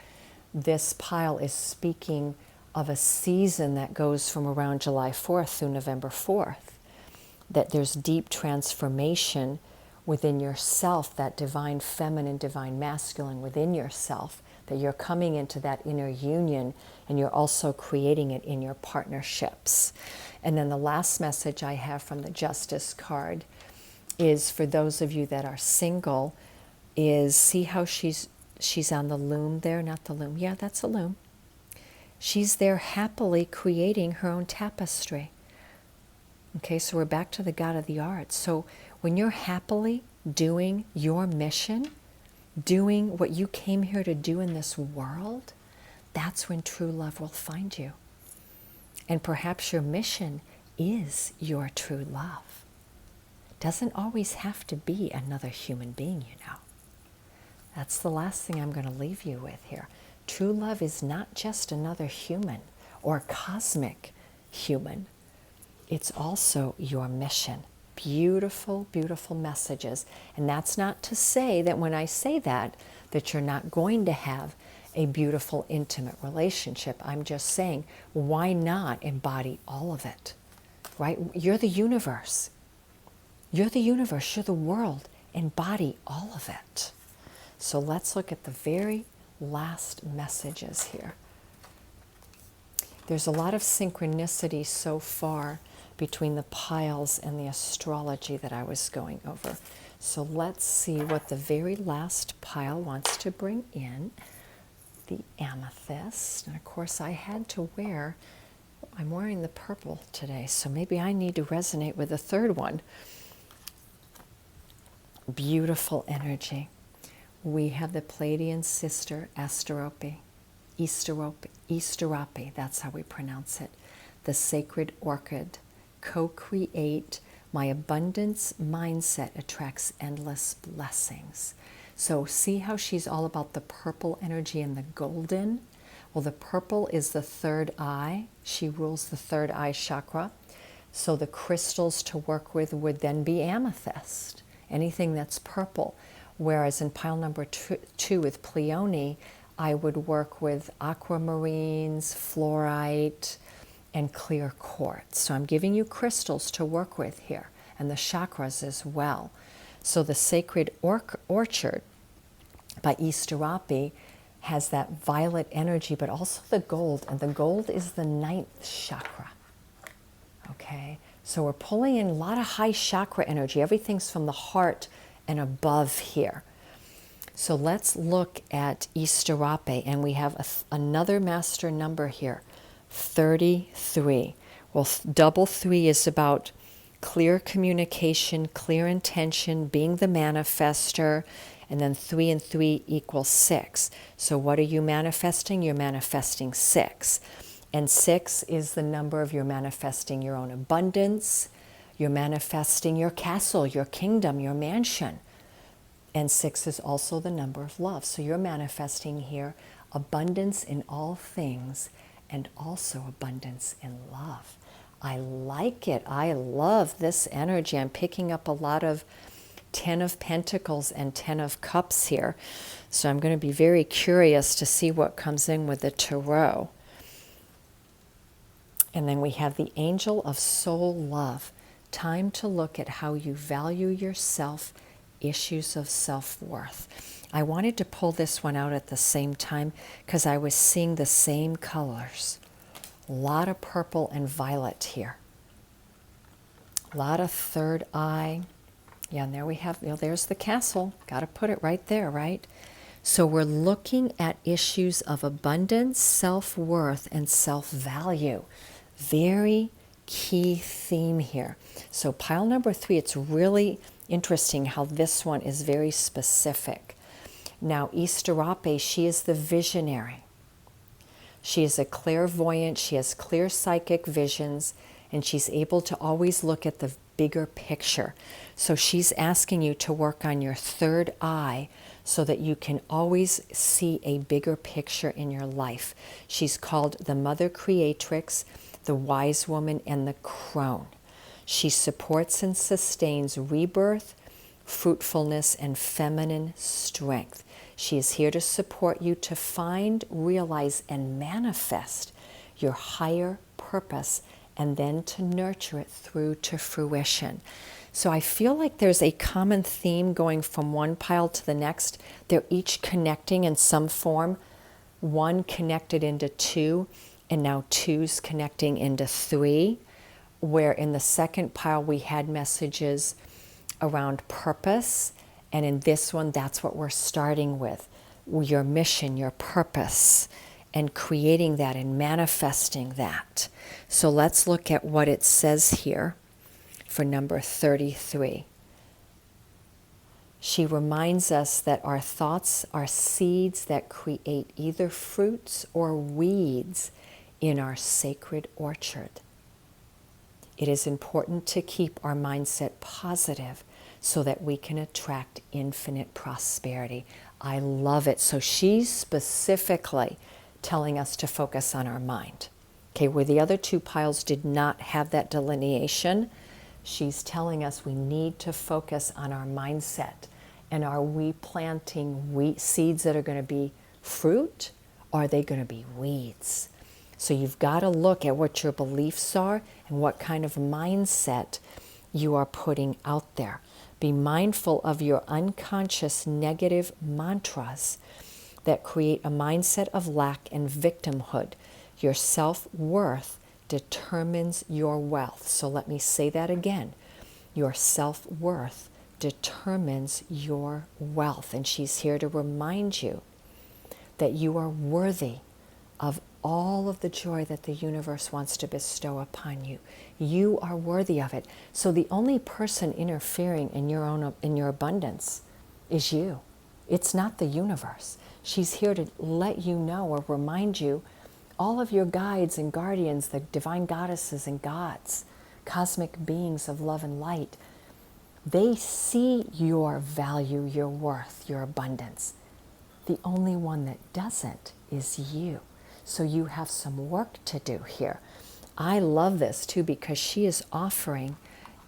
this pile is speaking of a season that goes from around July 4th through November 4th. That there's deep transformation within yourself, that divine feminine, divine masculine within yourself, that you're coming into that inner union, and you're also creating it in your partnerships. And then the last message I have from the Justice card is for those of you that are single, is see how she's on the loom there, not the loom. Yeah, that's a loom. She's there happily creating her own tapestry. Okay, so we're back to the God of the arts. So when you're happily doing your mission, doing what you came here to do in this world, that's when true love will find you. And perhaps your mission is your true love. Doesn't always have to be another human being, you know. That's the last thing I'm going to leave you with here. True love is not just another human or cosmic human. It's also your mission. Beautiful, beautiful messages. And that's not to say that when I say that you're not going to have a beautiful, intimate relationship. I'm just saying, why not embody all of it, right? You're the universe. You're the universe. You're the world. Embody all of it. So let's look at the very last messages here. There's a lot of synchronicity so far between the piles and the astrology that I was going over. So let's see what the very last pile wants to bring in. The Amethyst. And of course I had to I'm wearing the purple today, so maybe I need to resonate with the third one. Beautiful energy. We have the Pleiadian sister, Easterope, that's how we pronounce it. The sacred orchid. Co-create. My abundance mindset attracts endless blessings. So see how she's all about the purple energy and the golden? Well, the purple is the third eye. She rules the third eye chakra. So the crystals to work with would then be amethyst, anything that's purple. Whereas in pile number 2 with Pleione, I would work with aquamarines, fluorite, and clear quartz. So I'm giving you crystals to work with here, and the chakras as well. So the Sacred Orchard by Easterope has that violet energy, but also the gold, and the gold is the 9th chakra. Okay, so we're pulling in a lot of high chakra energy. Everything's from the heart and above here. So let's look at Easterope, and we have another master number here, 33. Well, double 3 is about clear communication, clear intention, being the manifester, and then 3 and 3 equals 6. So what are you manifesting? You're manifesting 6. And 6 is the number of you're manifesting your own abundance, you're manifesting your castle, your kingdom, your mansion. And 6 is also the number of love. So you're manifesting here abundance in all things and also abundance in love. I like it. I love this energy. I'm picking up a lot of 10 of Pentacles and 10 of Cups here. So I'm going to be very curious to see what comes in with the Tarot. And then we have the Angel of Soul Love. Time to look at how you value yourself, issues of self-worth. I wanted to pull this one out at the same time because I was seeing the same colors. A lot of purple and violet here. A lot of third eye. Yeah, and there we have, there's the castle. Got to put it right there, right? So we're looking at issues of abundance, self-worth, and self-value. Very key theme here. So pile number 3, it's really interesting how this one is very specific. Now, Easterope, she is the visionary. She is a clairvoyant. She has clear psychic visions, and she's able to always look at the bigger picture. So she's asking you to work on your third eye so that you can always see a bigger picture in your life. She's called the Mother Creatrix, the Wise Woman, and the Crone. She supports and sustains rebirth, fruitfulness, and feminine strength. She is here to support you to find, realize, and manifest your higher purpose, and then to nurture it through to fruition. So I feel like there's a common theme going from one pile to the next. They're each connecting in some form. One connected into 2, and now 2's connecting into 3, where in the second pile we had messages around purpose, and in this one that's what we're starting with. Your mission, your purpose, and creating that and manifesting that. So let's look at what it says here for number 33. She reminds us that our thoughts are seeds that create either fruits or weeds in our sacred orchard. It is important to keep our mindset positive so that we can attract infinite prosperity. I love it. So she's specifically telling us to focus on our mind. Okay, where the other 2 piles did not have that delineation, she's telling us we need to focus on our mindset. And are we planting seeds that are going to be fruit, or are they going to be weeds? So you've got to look at what your beliefs are and what kind of mindset you are putting out there. Be mindful of your unconscious negative mantras that create a mindset of lack and victimhood. Your self-worth determines your wealth. So let me say that again. Your self-worth determines your wealth. And she's here to remind you that you are worthy of all of the joy that the universe wants to bestow upon you. You are worthy of it. So the only person interfering in your abundance is you. It's not the universe. She's here to let you know or remind you, all of your guides and guardians, the divine goddesses and gods, cosmic beings of love and light, they see your value, your worth, your abundance. The only one that doesn't is you. So you have some work to do here. I love this too because she is offering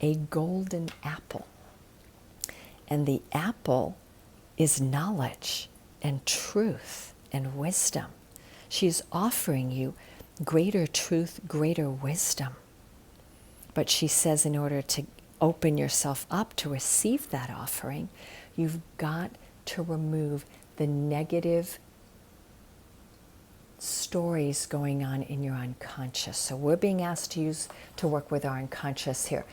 a golden apple. And the apple is knowledge and truth and wisdom. She's offering you greater truth, greater wisdom. But she says in order to open yourself up to receive that offering, you've got to remove the negative stories going on in your unconscious. So we're being asked to work with our unconscious here.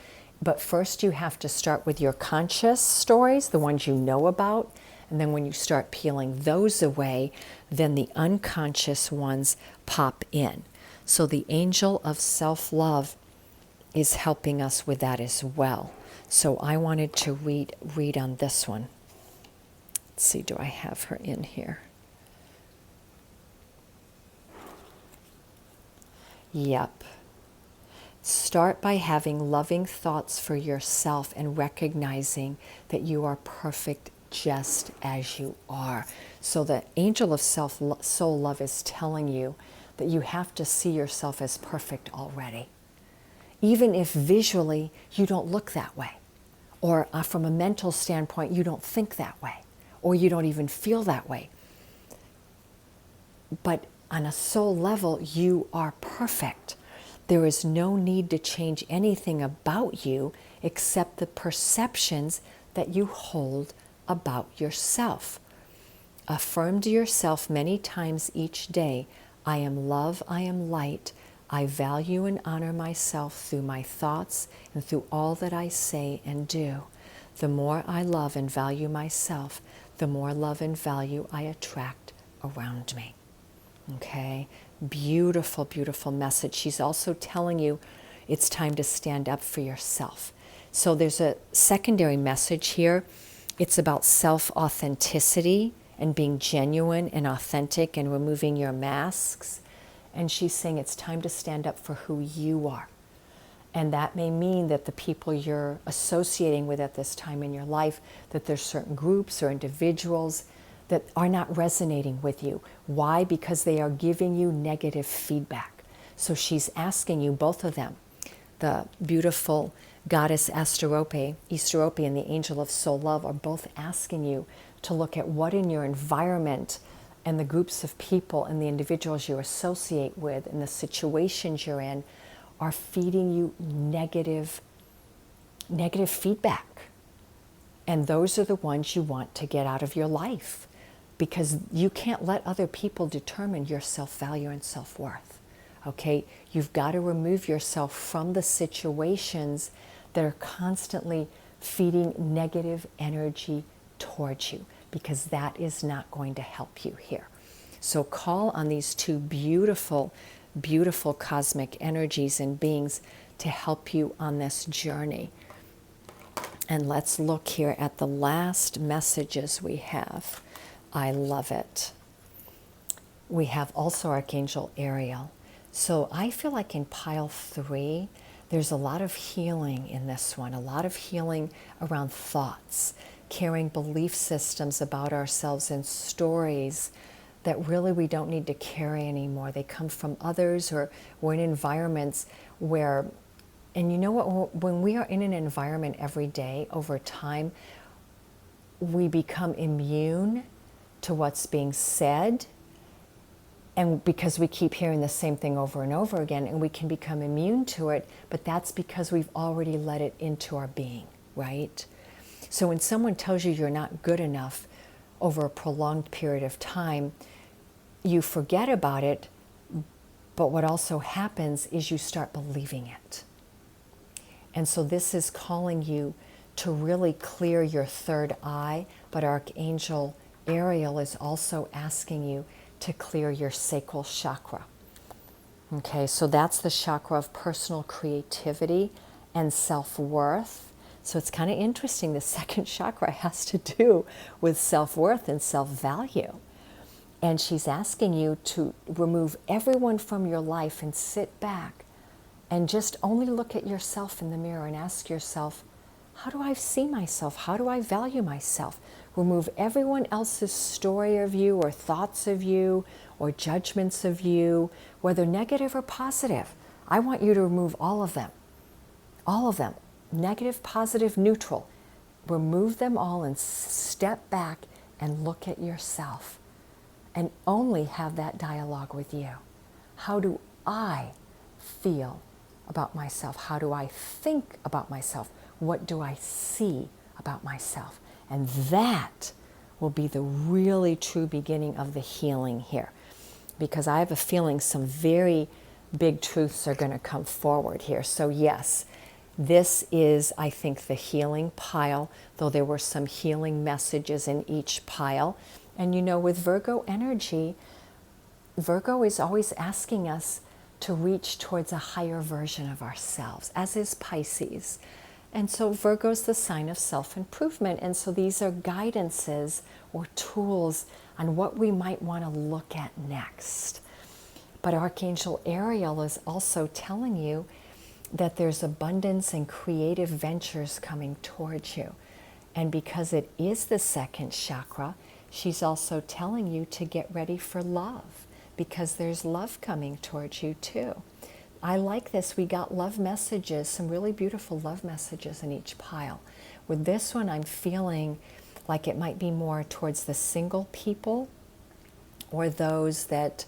But first you have to start with your conscious stories, the ones you know about, and then when you start peeling those away, then the unconscious ones pop in. So the angel of self-love is helping us with that as well. So I wanted to read on this one. Let's see, do I have her in here? Yep. Start by having loving thoughts for yourself and recognizing that you are perfect just as you are. So the angel of soul love is telling you that you have to see yourself as perfect already. Even if visually you don't look that way, or from a mental standpoint you don't think that way, or you don't even feel that way. But on a soul level, you are perfect. There is no need to change anything about you except the perceptions that you hold about yourself. Affirm to yourself many times each day, I am love, I am light, I value and honor myself through my thoughts and through all that I say and do. The more I love and value myself, the more love and value I attract around me. Okay? Beautiful, beautiful message. She's also telling you it's time to stand up for yourself. So there's a secondary message here. It's about self-authenticity and being genuine and authentic and removing your masks. And she's saying it's time to stand up for who you are. And that may mean that the people you're associating with at this time in your life, that there's certain groups or individuals that are not resonating with you. Why? Because they are giving you negative feedback. So she's asking you, both of them, the beautiful goddess Astrolope and the angel of soul love, are both asking you to look at what in your environment and the groups of people and the individuals you associate with and the situations you're in are feeding you negative feedback. And those are the ones you want to get out of your life, because you can't let other people determine your self-value and self-worth. Okay? You've got to remove yourself from the situations that are constantly feeding negative energy towards you, because that is not going to help you here. So call on these two beautiful, beautiful cosmic energies and beings to help you on this journey. And let's look here at the last messages we have. I love it. We have also Archangel Ariel. So I feel like in pile 3, there's a lot of healing in this one, a lot of healing around thoughts, carrying belief systems about ourselves and stories that really we don't need to carry anymore. They come from others, or we're in environments where, and you know what, when we are in an environment every day, over time, we become immune to what's being said, and because we keep hearing the same thing over and over again, and we can become immune to it, but that's because we've already let it into our being, right? So when someone tells you you're not good enough over a prolonged period of time, you forget about it, but what also happens is you start believing it. And so this is calling you to really clear your third eye, but Archangel Ariel is also asking you to clear your sacral chakra. Okay, so that's the chakra of personal creativity and self-worth. So it's kind of interesting, the second chakra has to do with self-worth and self-value. And she's asking you to remove everyone from your life and sit back and just only look at yourself in the mirror and ask yourself, how do I see myself? How do I value myself? Remove everyone else's story of you or thoughts of you or judgments of you, whether negative or positive. I want you to remove all of them. All of them. Negative, positive, neutral. Remove them all and step back and look at yourself. And only have that dialogue with you. How do I feel about myself? How do I think about myself? What do I see about myself? And that will be the really true beginning of the healing here. Because I have a feeling some very big truths are going to come forward here. So yes, this is, I think, the healing pile, though there were some healing messages in each pile. And you know, with Virgo energy, Virgo is always asking us to reach towards a higher version of ourselves, as is Pisces. And so Virgo is the sign of self-improvement. And so these are guidances or tools on what we might want to look at next. But Archangel Ariel is also telling you that there's abundance and creative ventures coming towards you. And because it is the second chakra, she's also telling you to get ready for love, because there's love coming towards you too. I like this. We got love messages, some really beautiful love messages in each pile. With this one, I'm feeling like it might be more towards the single people, or those that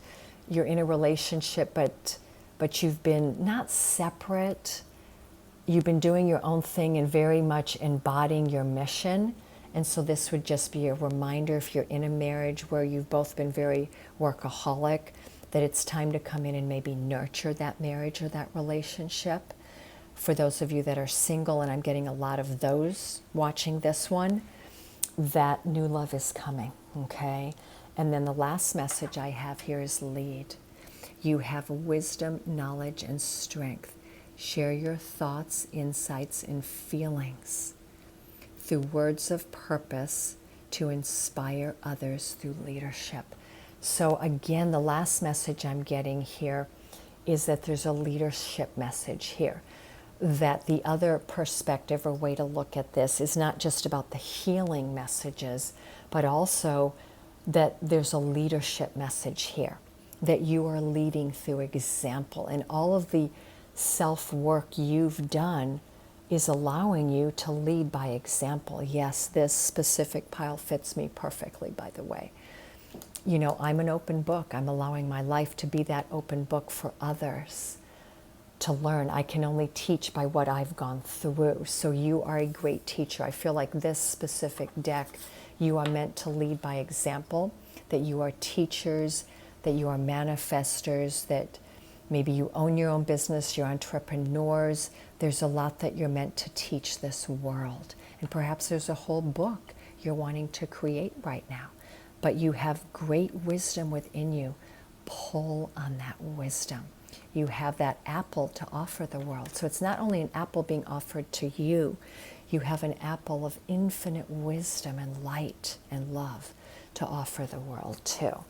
you're in a relationship, but you've been not separate. You've been doing your own thing and very much embodying your mission. And so this would just be a reminder, if you're in a marriage where you've both been very workaholic, that it's time to come in and maybe nurture that marriage or that relationship. For those of you that are single, and I'm getting a lot of those watching this one, that new love is coming, okay? And then the last message I have here is lead. You have wisdom, knowledge, and strength. Share your thoughts, insights, and feelings through words of purpose to inspire others through leadership. So again, the last message I'm getting here is that there's a leadership message here. That the other perspective or way to look at this is not just about the healing messages, but also that there's a leadership message here. That you are leading through example. And all of the self-work you've done is allowing you to lead by example. Yes, this specific pile fits me perfectly, by the way. You know, I'm an open book. I'm allowing my life to be that open book for others to learn. I can only teach by what I've gone through. So you are a great teacher. I feel like this specific deck, you are meant to lead by example, that you are teachers, that you are manifestors, that maybe you own your own business, you're entrepreneurs. There's a lot that you're meant to teach this world. And perhaps there's a whole book you're wanting to create right now. But you have great wisdom within you. Pull on that wisdom. You have that apple to offer the world. So it's not only an apple being offered to you, you have an apple of infinite wisdom and light and love to offer the world too.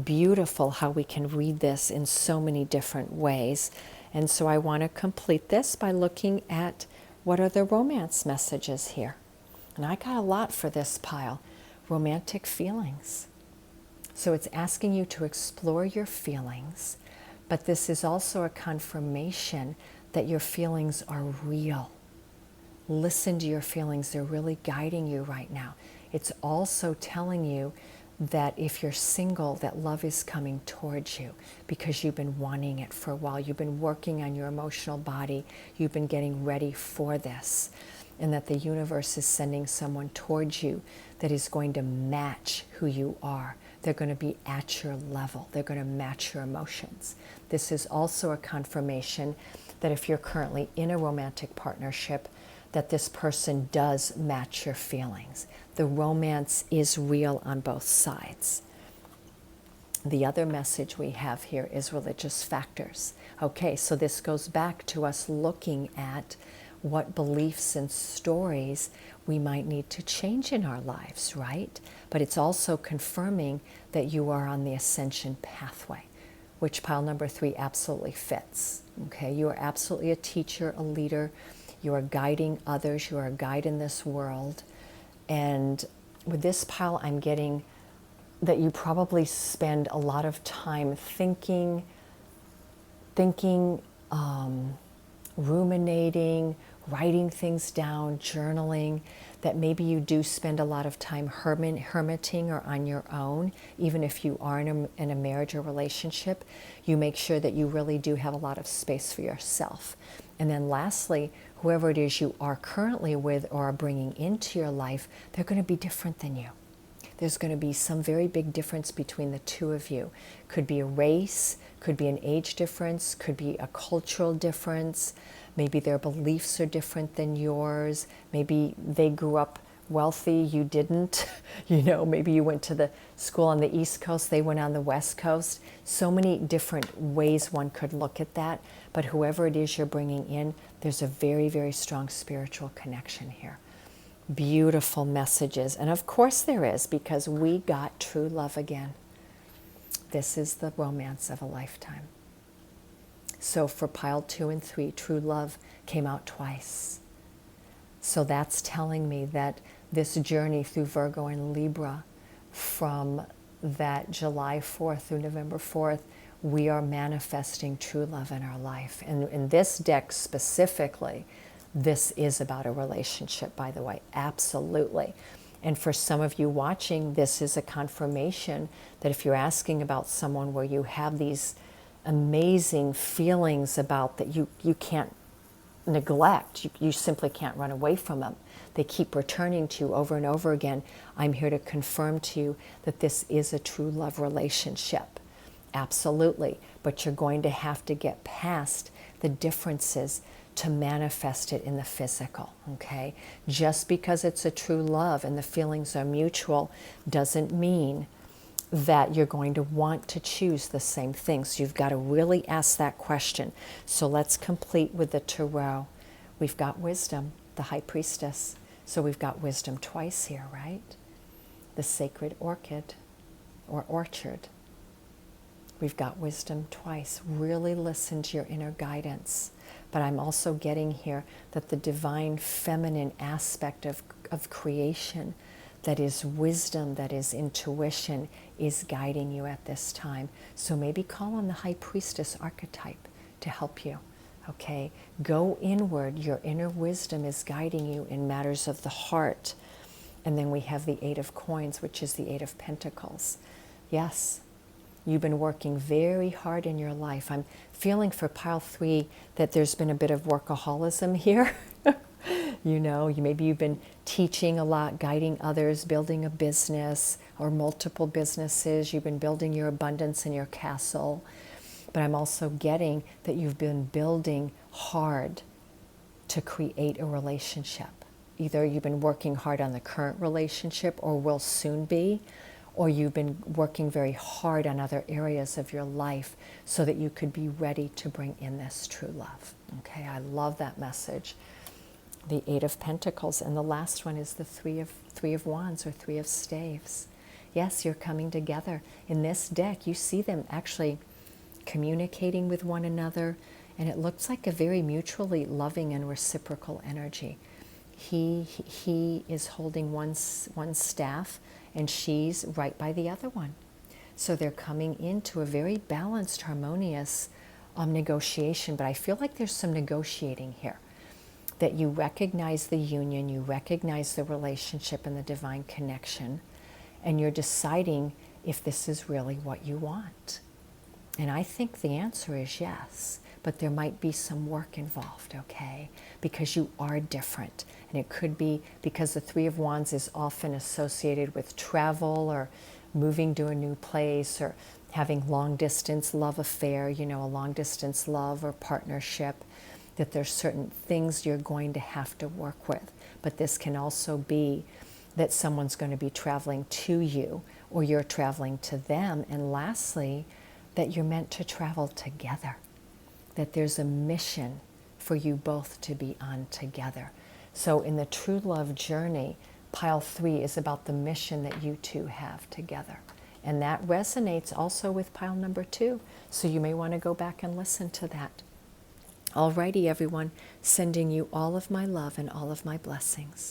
Beautiful how we can read this in so many different ways. And so I want to complete this by looking at what are the romance messages here. And I got a lot for this pile. Romantic feelings. So it's asking you to explore your feelings, but this is also a confirmation that your feelings are real. Listen to your feelings. They're really guiding you right now. It's also telling you that if you're single, that love is coming towards you because you've been wanting it for a while. You've been working on your emotional body. You've been getting ready for this. And that the universe is sending someone towards you that is going to match who you are. They're going to be at your level. They're going to match your emotions. This is also a confirmation that if you're currently in a romantic partnership, that this person does match your feelings. The romance is real on both sides. The other message we have here is religious factors. Okay, so this goes back to us looking at what beliefs and stories we might need to change in our lives, right? But it's also confirming that you are on the ascension pathway, which pile number 3 absolutely fits. Okay, you are absolutely a teacher, a leader. You are guiding others. You are a guide in this world. And with this pile, I'm getting that you probably spend a lot of time thinking, ruminating, writing things down, journaling, that maybe you do spend a lot of time hermiting or on your own. Even if you are in a marriage or relationship, you make sure that you really do have a lot of space for yourself. And then lastly, whoever it is you are currently with or are bringing into your life, they're going to be different than you. There's going to be some very big difference between the two of you. Could be a race, could be an age difference, could be a cultural difference. Maybe their beliefs are different than yours. Maybe they grew up wealthy, you didn't. You know, maybe you went to the school on the East Coast, they went on the West Coast. So many different ways one could look at that. But whoever it is you're bringing in, there's a very, very strong spiritual connection here. Beautiful messages. And of course there is, because we got true love again. This is the romance of a lifetime. So for pile 2 and 3, true love came out twice. So that's telling me that this journey through Virgo and Libra, from that July 4th through November 4th, we are manifesting true love in our life. And in this deck specifically, this is about a relationship, by the way, absolutely. And for some of you watching, this is a confirmation that if you're asking about someone where you have these amazing feelings about that you can't neglect, you simply can't run away from them. They keep returning to you over and over again. I'm here to confirm to you that this is a true love relationship. Absolutely. But you're going to have to get past the differences to manifest it in the physical, okay? Just because it's a true love and the feelings are mutual doesn't mean that you're going to want to choose the same thing. So you've got to really ask that question. So let's complete with the tarot. We've got wisdom, the high priestess. So we've got wisdom twice here, right? The sacred orchid or orchard. We've got wisdom twice. Really listen to your inner guidance. But I'm also getting here that the divine feminine aspect of creation, that is wisdom, that is intuition, is guiding you at this time. So maybe call on the high priestess archetype to help you. Okay? Go inward. Your inner wisdom is guiding you in matters of the heart. And then we have the Eight of Coins, which is the Eight of Pentacles. Yes. You've been working very hard in your life. I'm feeling for pile 3 that there's been a bit of workaholism here. You know, maybe you've been teaching a lot, guiding others, building a business or multiple businesses. You've been building your abundance and your castle. But I'm also getting that you've been building hard to create a relationship. Either you've been working hard on the current relationship or will soon be, or you've been working very hard on other areas of your life so that you could be ready to bring in this true love. Okay, I love that message. The Eight of Pentacles, and the last one is the Three of Wands or Three of Staves. Yes, you're coming together. In this deck, you see them actually communicating with one another, and it looks like a very mutually loving and reciprocal energy. He is holding one staff, and she's right by the other one. So they're coming into a very balanced, harmonious negotiation, but I feel like there's some negotiating here. That you recognize the union, you recognize the relationship and the divine connection, and you're deciding if this is really what you want. And I think the answer is yes, but there might be some work involved, okay? Because you are different. And it could be because the Three of Wands is often associated with travel or moving to a new place or having long-distance love affair, you know, a long-distance love or partnership, that there's certain things you're going to have to work with. But this can also be that someone's going to be traveling to you or you're traveling to them. And lastly, that you're meant to travel together, that there's a mission for you both to be on together. So in the true love journey, pile 3 is about the mission that you two have together. And that resonates also with pile number 2. So you may want to go back and listen to that. Alrighty, everyone, sending you all of my love and all of my blessings.